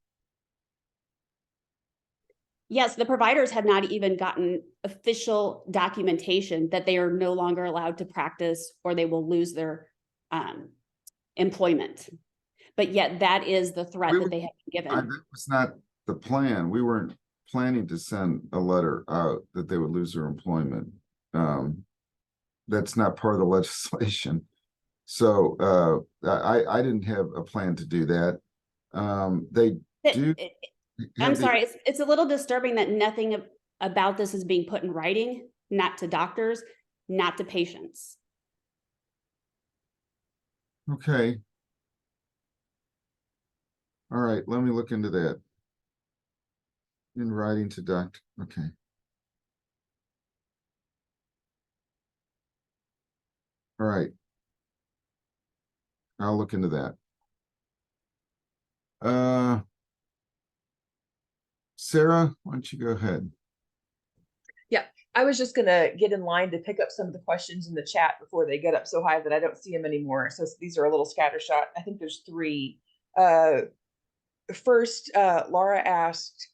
Yes, the providers have not even gotten official documentation that they are no longer allowed to practice or they will lose their employment. But yet that is the threat that they have been given. That was not the plan. We weren't planning to send a letter out that they would lose their employment. That's not part of the legislation. So I didn't have a plan to do that. They do. I'm sorry, it's a little disturbing that nothing about this is being put in writing, not to doctors, not to patients. Okay. All right, let me look into that. In writing to doctor, okay. All right. I'll look into that. Sarah, why don't you go ahead? Yeah, I was just gonna get in line to pick up some of the questions in the chat before they get up so high that I don't see them anymore. So these are a little scattershot. I think there's 3. First, Laura asked,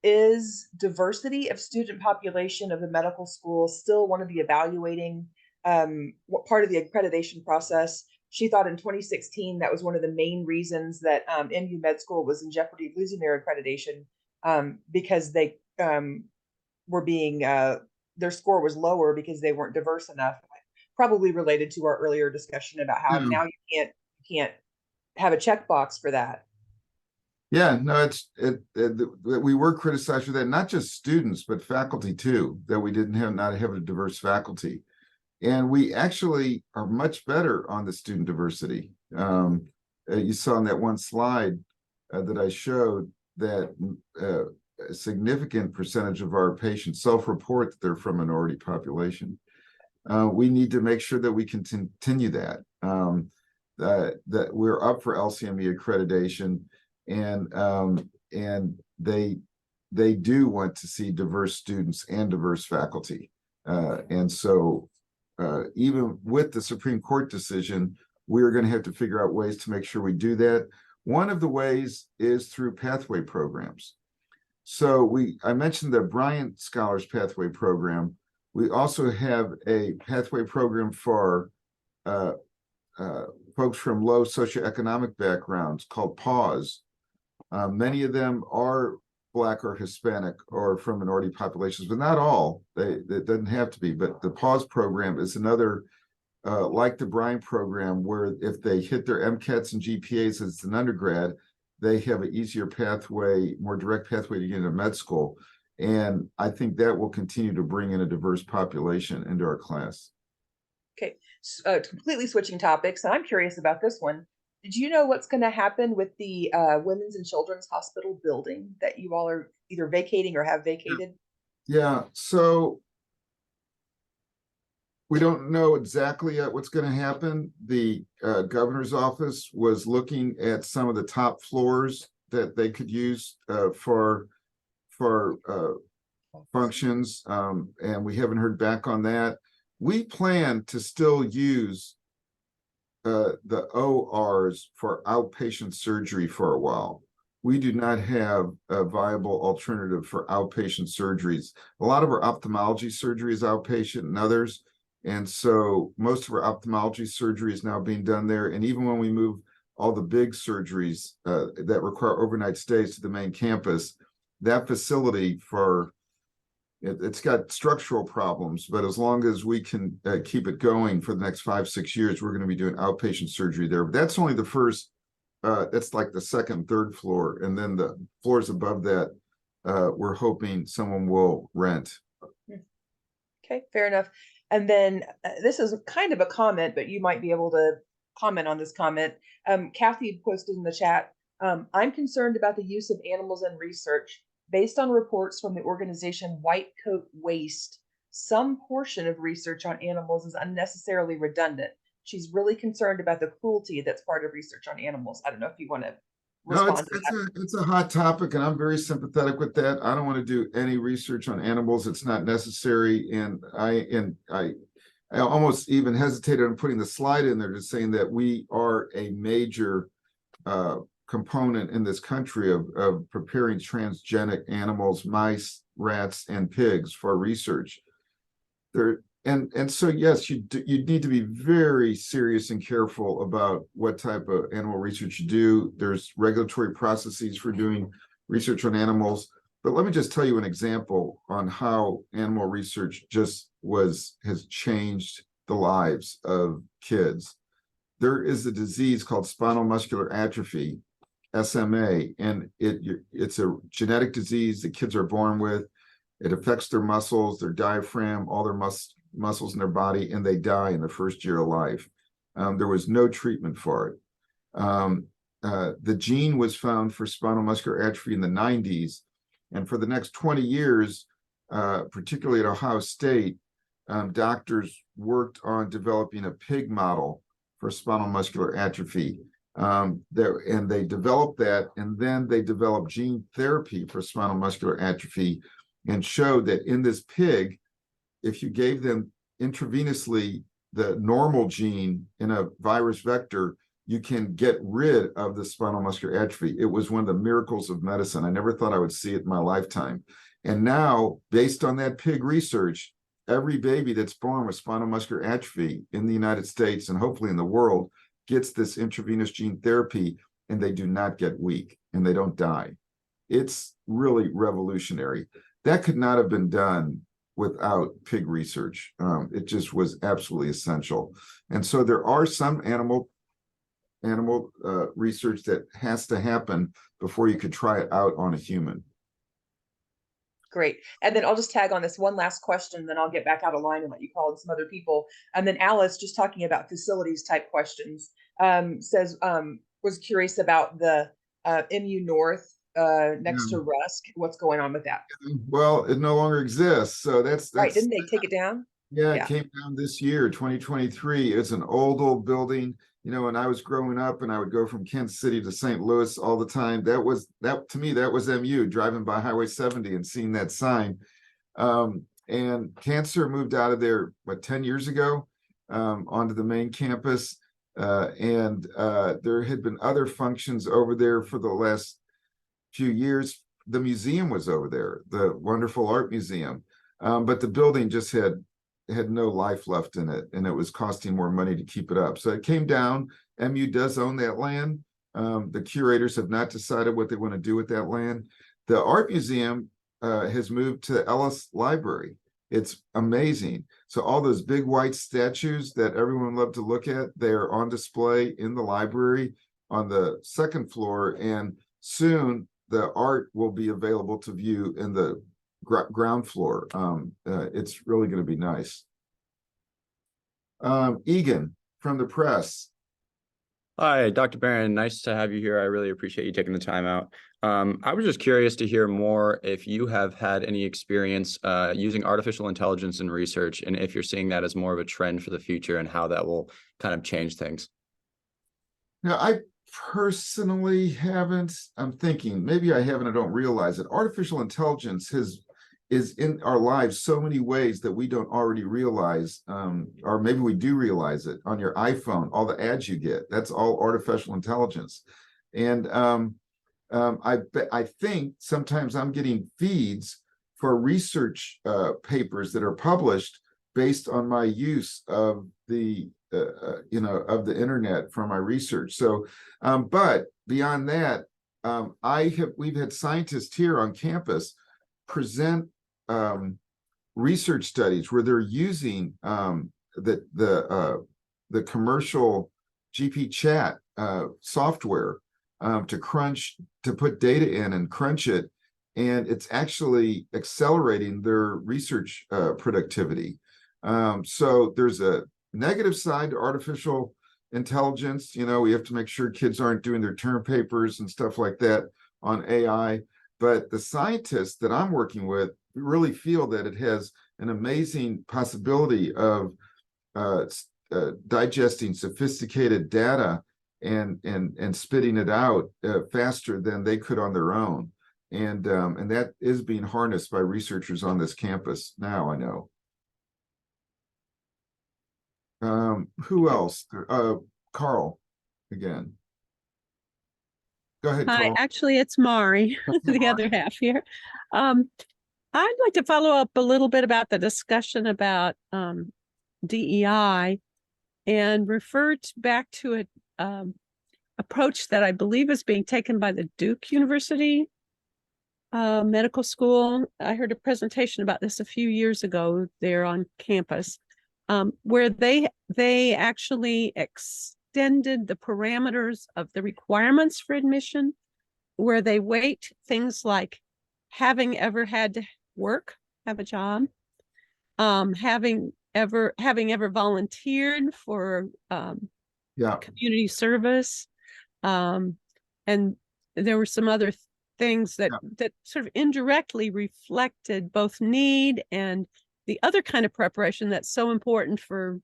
is diversity of student population of the medical school still one of the evaluating what part of the accreditation process? She thought in 2016 that was one of the main reasons that MU Med School was in jeopardy of losing their accreditation because they were being their score was lower because they weren't diverse enough. Probably related to our earlier discussion about how now you can't have a checkbox for that. Yeah, no, we were criticized for that, not just students, but faculty too, that we not have a diverse faculty. And we actually are much better on the student diversity. You saw in that one slide that I showed that a significant percentage of our patients self-report that they're from minority population. We need to make sure that we can continue that, that we're up for LCME accreditation, and they do want to see diverse students and diverse faculty. And so even with the Supreme Court decision, we're going to have to figure out ways to make sure we do that. One of the ways is through pathway programs. So I mentioned the Bryant Scholars Pathway Program. We also have a pathway program for folks from low socioeconomic backgrounds called PAWS. Many of them are Black or Hispanic or from minority populations, but not all. It doesn't have to be. But the PAWS program is another, like the Bryant program, where if they hit their MCATs and GPAs as an undergrad, they have an easier pathway, more direct pathway to get into med school. And I think that will continue to bring in a diverse population into our class. Okay, completely switching topics, and I'm curious about this one. Did you know what's going to happen with the Women's and Children's Hospital building that you all are either vacating or have vacated? Yeah, so we don't know exactly yet what's going to happen. The governor's office was looking at some of the top floors that they could use for functions, and we haven't heard back on that. We plan to still use the ORs for outpatient surgery for a while. We do not have a viable alternative for outpatient surgeries. A lot of our ophthalmology surgery is outpatient and others. And so most of our ophthalmology surgery is now being done there. And even when we move all the big surgeries that require overnight stays to the main campus, that facility it's got structural problems, but as long as we can keep it going for the next 5-6 years, we're going to be doing outpatient surgery there. But that's only the first, that's like the second, third floor. And then the floors above that, we're hoping someone will rent. Okay, fair enough. And then this is kind of a comment, but you might be able to comment on this comment. Kathy posted in the chat, I'm concerned about the use of animals in research. Based on reports from the organization White Coat Waste, some portion of research on animals is unnecessarily redundant. She's really concerned about the cruelty that's part of research on animals. I don't know if you want to No, respond to that. it's a hot topic, and I'm very sympathetic with that. I don't want to do any research on animals. It's not necessary, and I almost even hesitated on putting the slide in there, just saying that we are a major component in this country of preparing transgenic animals, mice, rats, and pigs for research. And so yes, you need to be very serious and careful about what type of animal research you do. There's regulatory processes for doing research on animals. But let me just tell you an example on how animal research has changed the lives of kids. There is a disease called spinal muscular atrophy, SMA, and it's a genetic disease that kids are born with. It affects their muscles, their diaphragm, all their muscles in their body, and they die in the first year of life. There was no treatment for it. The gene was found for spinal muscular atrophy in the 90s. And for the next 20 years, particularly at Ohio State, doctors worked on developing a pig model for spinal muscular atrophy. And they developed that, and then they developed gene therapy for spinal muscular atrophy and showed that in this pig, if you gave them intravenously the normal gene in a virus vector, you can get rid of the spinal muscular atrophy. It was one of the miracles of medicine. I never thought I would see it in my lifetime. And now, based on that pig research, every baby that's born with spinal muscular atrophy in the United States and hopefully in the world gets this intravenous gene therapy, and they do not get weak and they don't die. It's really revolutionary. That could not have been done without pig research. It just was absolutely essential. And so there are some animal research that has to happen before you could try it out on a human. Great. And then I'll just tag on this one last question, then I'll get back out of line and let you call in some other people. And then Alice, just talking about facilities type questions, was curious about the MU North next to Rusk. What's going on with that? Well, it no longer exists. So that's right. Didn't they take it down? Yeah, it came down this year, 2023. It's an old building. You know, when I was growing up and I would go from Kansas City to St. Louis all the time, that to me, that was MU, driving by Highway 70 and seeing that sign. And Chancellor moved out of there, 10 years ago, onto the main campus. And there had been other functions over there for the last few years. The museum was over there, the wonderful art museum. But the building just had no life left in it, and it was costing more money to keep it up. So it came down. MU does own that land. The curators have not decided what they want to do with that land. The art museum has moved to Ellis Library. It's amazing. So all those big white statues that everyone loved to look at, they're on display in the library on the second floor, and soon the art will be available to view in the ground floor. It's really going to be nice. Egan from the press. Hi, Dr. Barohn. Nice to have you here. I really appreciate you taking the time out. I was just curious to hear more if you have had any experience using artificial intelligence in research, and if you're seeing that as more of a trend for the future and how that will kind of change things. Now, I personally haven't. I'm thinking maybe I haven't. I don't realize it. Artificial intelligence is in our lives so many ways that we don't already realize, or maybe we do realize it. On your iPhone, all the ads you get, that's all artificial intelligence. And I think sometimes I'm getting feeds for research papers that are published based on my use of the of the internet for my research. So, but beyond that, we've had scientists here on campus present research studies where they're using the commercial GP chat software to put data in and crunch it, and it's actually accelerating their research productivity. So there's a negative side to artificial intelligence. You know, we have to make sure kids aren't doing their term papers and stuff like that on AI. But the scientists that I'm working with really feel that it has an amazing possibility of digesting sophisticated data and spitting it out faster than they could on their own. And that is being harnessed by researchers on this campus now, I know. Who else? Carl, again. Go ahead, Hi, Carl. actually, it's Mari, the other half here. I'd like to follow up a little bit about the discussion about DEI and refer back to an approach that I believe is being taken by the Duke University Medical School. I heard a presentation about this a few years ago there on campus, where they actually extended the parameters of the requirements for admission, where they weight things like having ever had to work, have a job, having ever volunteered for community service, and there were some other things that sort of indirectly reflected both need and the other kind of preparation that's so important for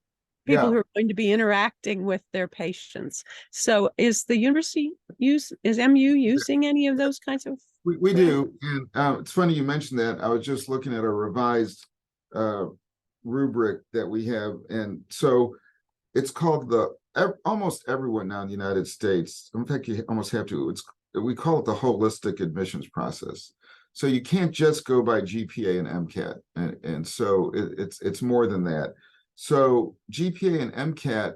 people who are going to be interacting with their patients. So is the university is MU using any of those kinds of? We do. And it's funny you mentioned that. I was just looking at a revised rubric that we have. And so it's called almost everyone now in the United States. In fact, you almost have to. We call it the holistic admissions process. So you can't just go by GPA and MCAT. And so it's more than that. So GPA and MCAT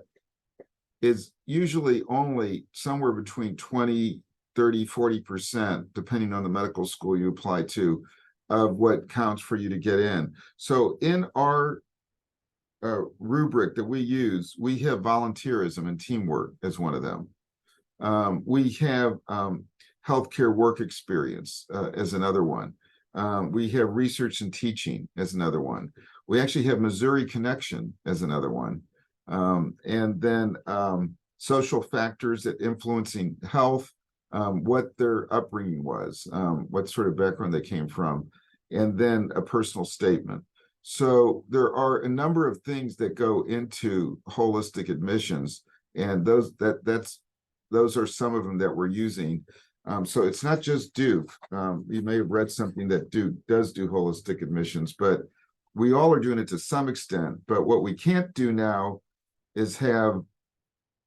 is usually only somewhere between 20, 30, 40%, depending on the medical school you apply to, of what counts for you to get in. So in our rubric that we use, we have volunteerism and teamwork as one of them. We have healthcare work experience as another one. We have research and teaching as another one. We actually have Missouri Connection as another one. And then social factors that influencing health, what their upbringing was, what sort of background they came from, and then a personal statement. So there are a number of things that go into holistic admissions, and those are some of them that we're using. So it's not just Duke. You may have read something that Duke does do holistic admissions, but we all are doing it to some extent. But what we can't do now is have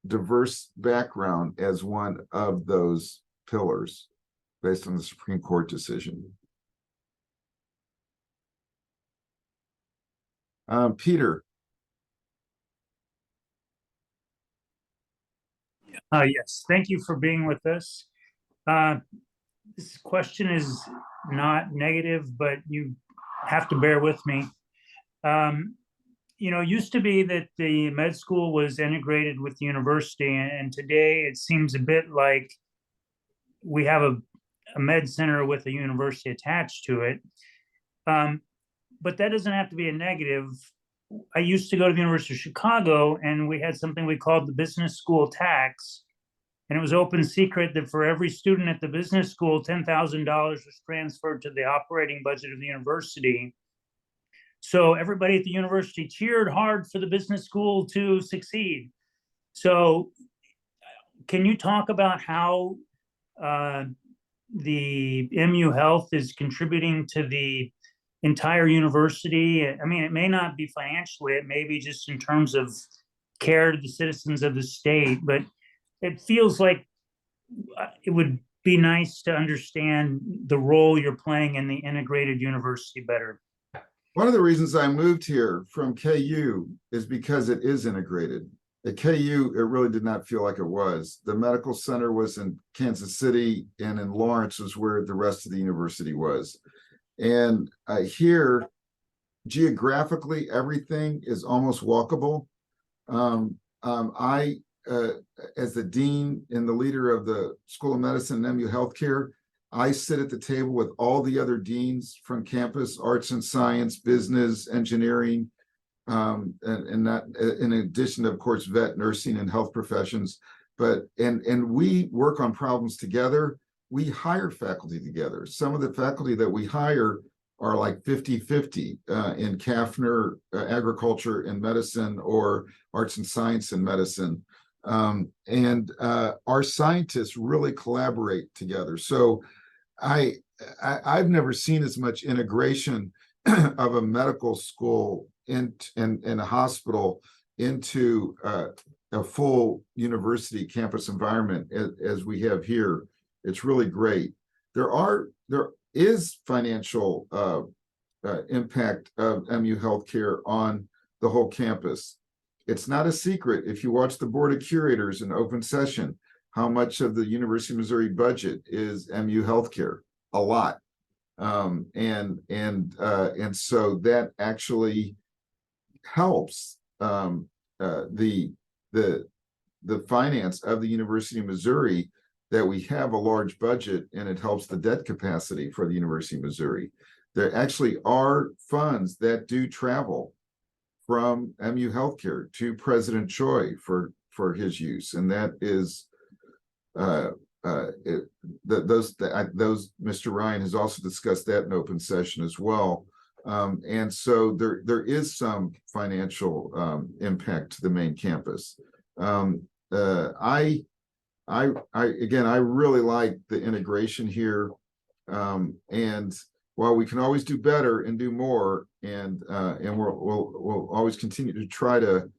diverse background as one of those pillars based on the Supreme Court decision. Peter. Yes, thank you for being with us. This question is not negative, but you have to bear with me. You know, it used to be that the med school was integrated with the university, and today it seems a bit like we have a med center with a university attached to it. But that doesn't have to be a negative. I used to go to the University of Chicago, and we had something we called the business school tax. And it was open secret that for every student at the business school, $10,000 was transferred to the operating budget of the university. So everybody at the university cheered hard for the business school to succeed. So can you talk about how the MU Health is contributing to the entire university? I mean, it may not be financially, it may be just in terms of care to the citizens of the state, but it feels like it would be nice to understand the role you're playing in the integrated university better. One of the reasons I moved here from KU is because it is integrated. At KU, it really did not feel like it was. The medical center was in Kansas City, and in Lawrence was where the rest of the university was. And here, geographically, everything is almost walkable. As the dean and the leader of the School of Medicine and MU Healthcare, I sit at the table with all the other deans from campus, arts and science, business, engineering, and not in addition to, of course, vet, nursing, and health professions. But and we work on problems together. We hire faculty together. Some of the faculty that we hire are like 50-50 in Kaffner agriculture and medicine, or arts and science and medicine. Our scientists really collaborate together. So I've never seen as much integration of a medical school in a hospital into a full university campus environment as we have here. It's really great. There is financial impact of MU Healthcare on the whole campus. It's not a secret if you watch the Board of Curators in open session, how much of the University of Missouri budget is MU Healthcare. A lot. And so that actually helps the finance of the University of Missouri, that we have a large budget, and it helps the debt capacity for the University of Missouri. There actually are funds that do travel from MU Healthcare to President Choi for his use, and that is those Mr. Ryan has also discussed that in open session as well. And so there is some financial impact to the main campus. I really like the integration here. And while we can always do better and do more, and we'll always continue to try to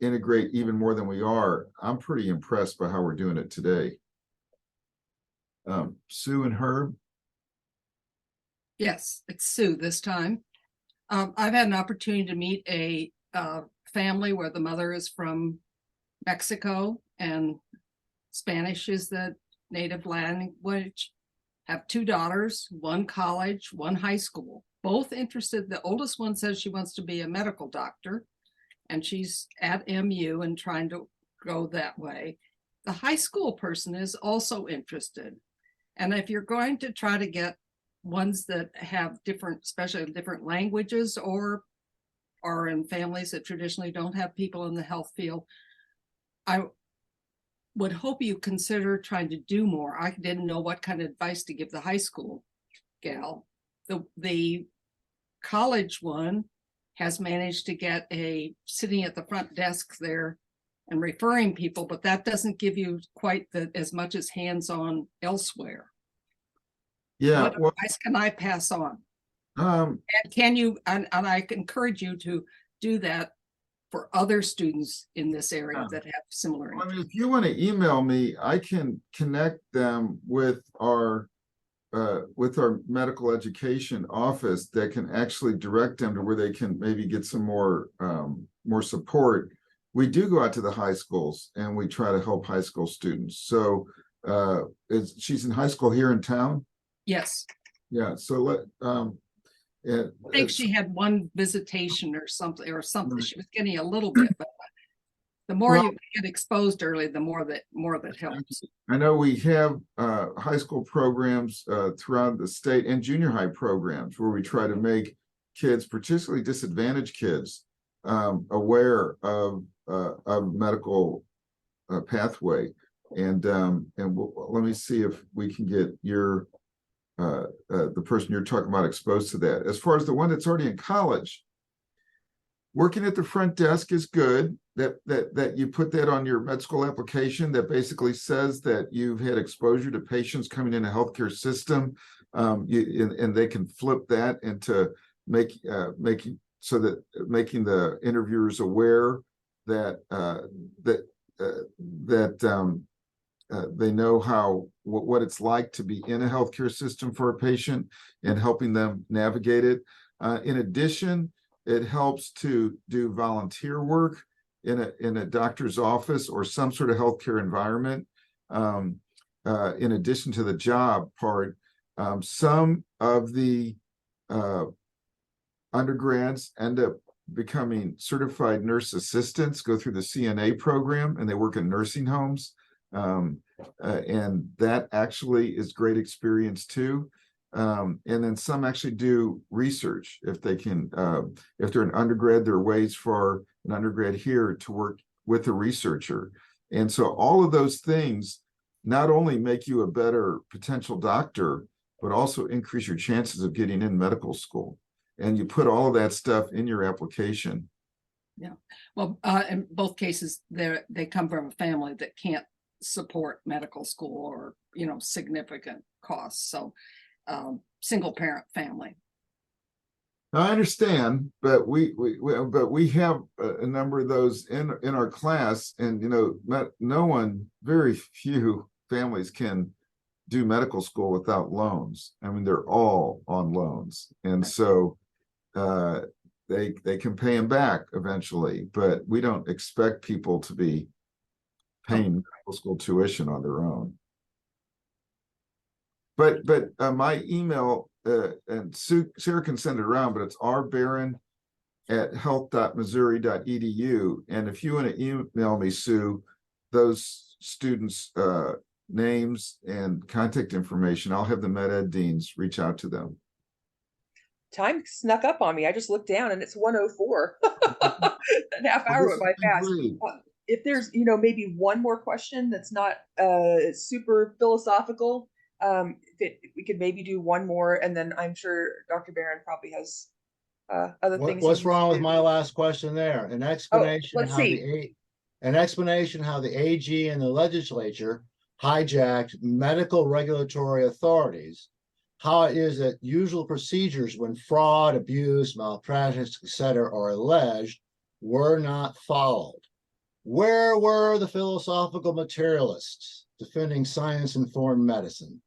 integrate even more than we are, I'm pretty impressed by how we're doing it today. Sue and Herb. Yes, it's Sue this time. I've had an opportunity to meet a family where the mother is from Mexico and Spanish is the native language, have 2 daughters, 1 college, 1 high school, both interested. The oldest one says she wants to be a medical doctor, and she's at MU and trying to go that way. The high school person is also interested. And if you're going to try to get ones that have different, especially different languages, or are in families that traditionally don't have people in the health field, I would hope you consider trying to do more. I didn't know what kind of advice to give the high school gal. The college one has managed to get a sitting at the front desk there and referring people, but that doesn't give you quite as much as hands-on elsewhere. Yeah, what advice can I pass on? And can you, and I encourage you to do that for other students in this area that have similar interests. I mean, if you want to email me, I can connect them with our medical education office that can actually direct them to where they can maybe get some more support. We do go out to the high schools and we try to help high school students. So she's in high school here in town? Yes. Yeah, so I think she had 1 visitation or something. She was getting a little bit, but the more you get exposed early, the more that helps. I know we have high school programs throughout the state, and junior high programs where we try to make kids, particularly disadvantaged kids, aware of medical pathway. And let me see if we can get your the person you're talking about exposed to that. As far as the one that's already in college, working at the front desk is good. That you put that on your med school application that basically says that you've had exposure to patients coming in a healthcare system, and they can flip that into making the interviewers aware that they know what it's like to be in a healthcare system for a patient and helping them navigate it. In addition, it helps to do volunteer work in a doctor's office or some sort of healthcare environment. In addition to the job part, some of the undergrads end up becoming certified nurse assistants, go through the CNA program, and they work in nursing homes. And that actually is great experience too. And then some actually do research. If they can, if they're an undergrad, there are ways for an undergrad here to work with a researcher. And so all of those things not only make you a better potential doctor, but also increase your chances of getting in medical school. And you put all of that stuff in your application. Yeah, well, in both cases, they come from a family that can't support medical school or, you know, significant costs. So, single parent family. Now, I understand, but we have a number of those in our class, and you know, very few families can do medical school without loans. I mean, they're all on loans, and so they can pay them back eventually, but we don't expect people to be paying medical school tuition on their own. But my email, and Sarah can send it around, but it's rbaron@health.missouri.edu. And if you want to email me, Sue, those students' names and contact information, I'll have the med ed deans reach out to them. Time snuck up on me. I just looked down and it's 1:04. That half hour went by fast. If there's, you know, maybe one more question that's not super philosophical, we could maybe do one more, and then I'm sure Dr. Barohn probably has other things. What's wrong with my last question there? An explanation let's how see. an explanation how the AG and the legislature hijacked medical regulatory authorities. How it is that usual procedures when fraud, abuse, malpractice, etc., are alleged were not followed. Where were the philosophical materialists defending science-informed medicine?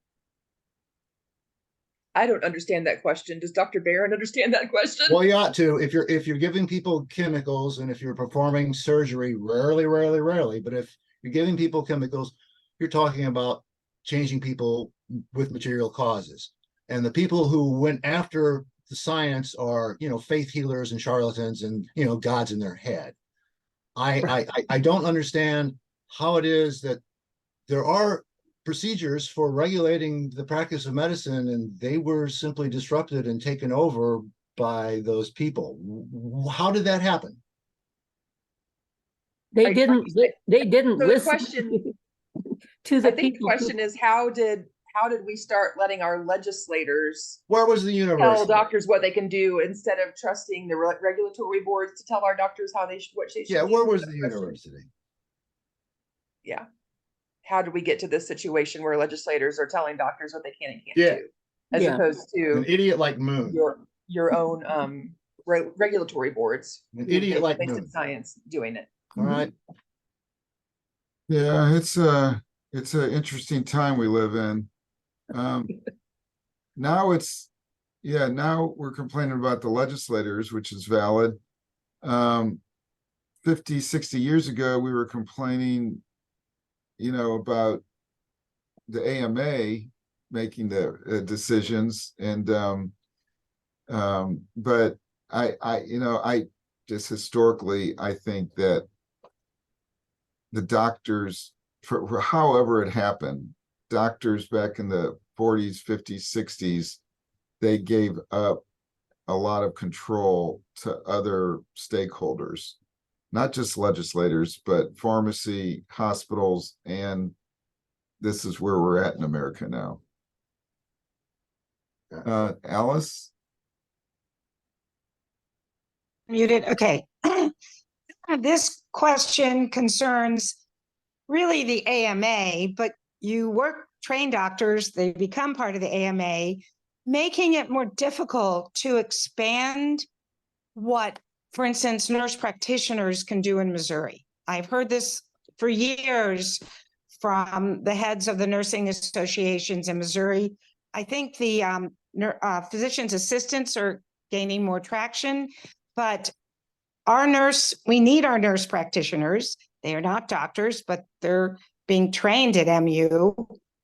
I don't understand that question. Does Dr. Barohn understand that question? Well, you ought to. If you're giving people chemicals, and if you're performing surgery, rarely, but if you're giving people chemicals, you're talking about changing people with material causes. And the people who went after the science are, you know, faith healers and charlatans and, you know, gods in their head. I don't understand how it is that there are procedures for regulating the practice of medicine, and they were simply disrupted and taken over by those people. How did that happen? They didn't So the listen question to the I think the people. question is how did we start letting our legislators Where was the tell university? doctors what they can do instead of trusting the regulatory boards to tell our doctors what they should Yeah, do? where was the university? Yeah. How did we get to this situation where legislators are telling doctors what they can and can't Yeah. do, as opposed to An idiot like Moon. your own regulatory boards, An idiot like based Moon. in science doing it? All right. Yeah, it's an interesting time we live in. Now we're complaining about the legislators, which is valid. 50, 60 years ago, we were complaining, you know, about the AMA making the decisions. And but I just historically, I think that the doctors, for however it happened, doctors back in the 40s, 50s, 60s, they gave up a lot of control to other stakeholders, not just legislators, but pharmacy, hospitals, and this is where we're at in America now. Alice? Muted. Okay. This question concerns really the AMA, but you train doctors, they become part of the AMA, making it more difficult to expand what, for instance, nurse practitioners can do in Missouri. I've heard this for years from the heads of the nursing associations in Missouri. I think the physician's assistants are gaining more traction, but we need our nurse practitioners. They are not doctors, but they're being trained at MU,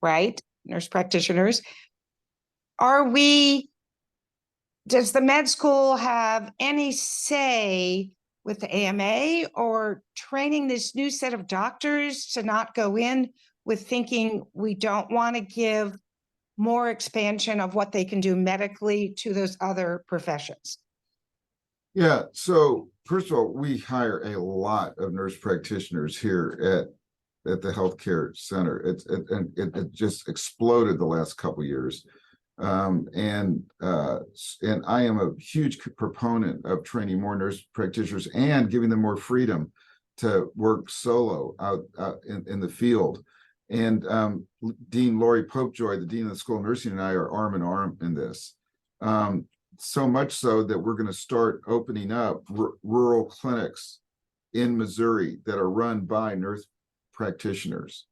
right? Nurse practitioners. Does the med school have any say with the AMA or training this new set of doctors to not go in with thinking we don't want to give more expansion of what they can do medically to those other professions? Yeah, so first of all, we hire a lot of nurse practitioners here at the healthcare center. It just exploded the last couple of years. And I am a huge proponent of training more nurse practitioners and giving them more freedom to work solo out in the field. And Dean Lori Popejoy, the Dean of the School of Nursing, and I are arm in arm in this. So much so that we're going to start opening up rural clinics in Missouri that are run by nurse practitioners.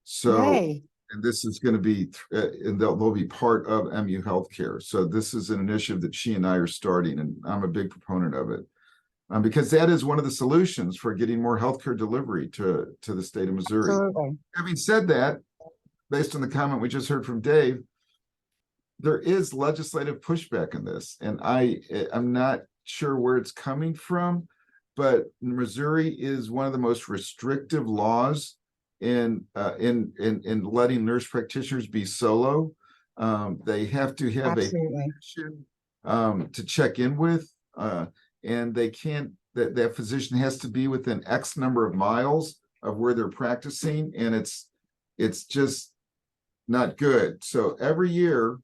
So, Yay. and this is going to be, and they'll be part of MU Healthcare. So this is an initiative that she and I are starting, and I'm a big proponent of it. Because that is one of the solutions for getting more healthcare delivery to the state of Missouri. Absolutely. Having said that, based on the comment we just heard from Dave, there is legislative pushback in this, and I'm not sure where it's coming from, but Missouri is one of the most restrictive laws in letting nurse practitioners be solo. They have to have Absolutely. a physician to check in with. And they can't, that physician has to be within X number of miles of where they're practicing, and it's just not good. So every year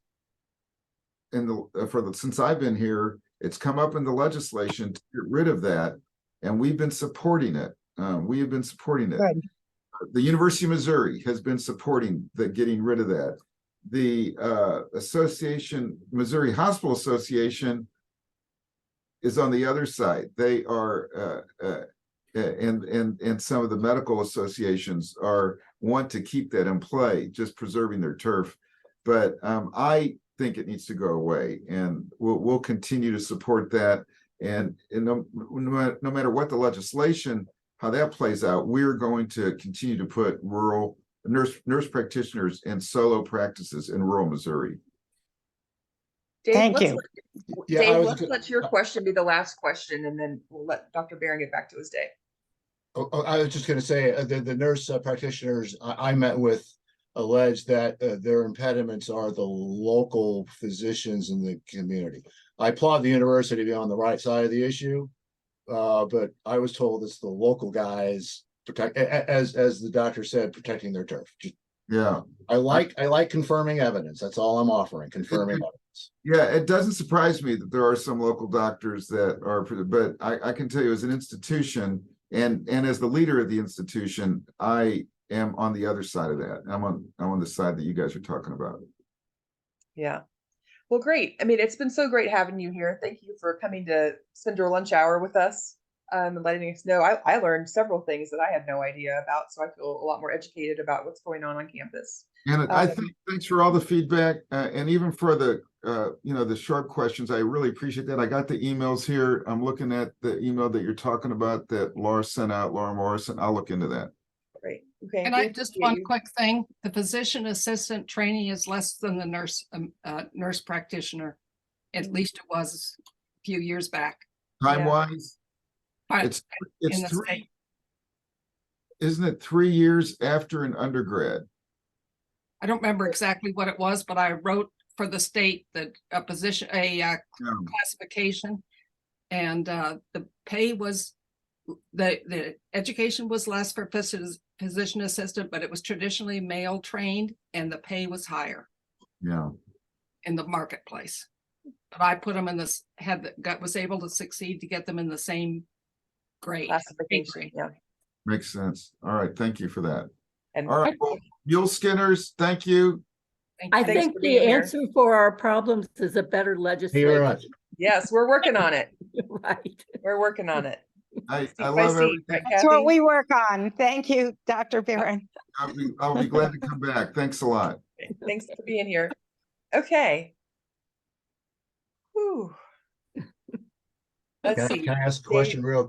since I've been here, it's come up in the legislation to get rid of that, and we've been supporting it. We have been supporting it. Good. The University of Missouri has been supporting the getting rid of that. The Missouri Hospital Association is on the other side. They are, and some of the medical associations want to keep that in play, just preserving their turf. But I think it needs to go away, and we'll continue to support that. And no matter what the legislation, how that plays out, we're going to continue to put rural nurse practitioners and solo practices in rural Missouri. Dave, Thank you. Let's let your question be the last question, and then we'll let Dr. Barohn get back to his day. I was just going to say the nurse practitioners I met with allege that their impediments are the local physicians in the community. I applaud the university to be on the right side of the issue, but I was told it's the local guys as the doctor said, protecting their turf. Yeah, I like confirming evidence. That's all I'm offering, confirming evidence. Yeah, it doesn't surprise me that there are some local doctors that are, but I can tell you as an institution and as the leader of the institution, I am on the other side of that. I'm on the side that you guys are talking about. Yeah. Well, great. I mean, it's been so great having you here. Thank you for coming to spend your lunch hour with us and letting us know. I learned several things that I had no idea about, so I feel a lot more educated about what's going on campus. And I think thanks for all the feedback and even for the the sharp questions. I really appreciate that. I got the emails here. I'm looking at the email that you're talking about that Laura sent out, Laura Morrison. I'll look into that. Great. Okay. And I just one quick thing: the physician assistant training is less than the nurse practitioner. At least it was a few years back. Time wise, it's 3. Isn't it 3 years after an undergrad? I don't remember exactly what it was, but I wrote for the state that a classification, and the pay was the education was less for physician assistant, but it was traditionally male trained, and the pay was higher. Yeah, in the marketplace. But I put them in this was able to succeed to get them in the same grade. Classification. Yeah, makes sense. All right, thank you for that. And all right, well, Muleskinners, thank you. I think the answer for our problems is a better legislation. Yes, we're working on it. Right. We're working on it. I love everything. That's what we work on. Thank you, Dr. Barohn. I'll be glad to come back. Thanks a lot. Thanks for being here. Okay. Whew. Let's see. Can I ask a question real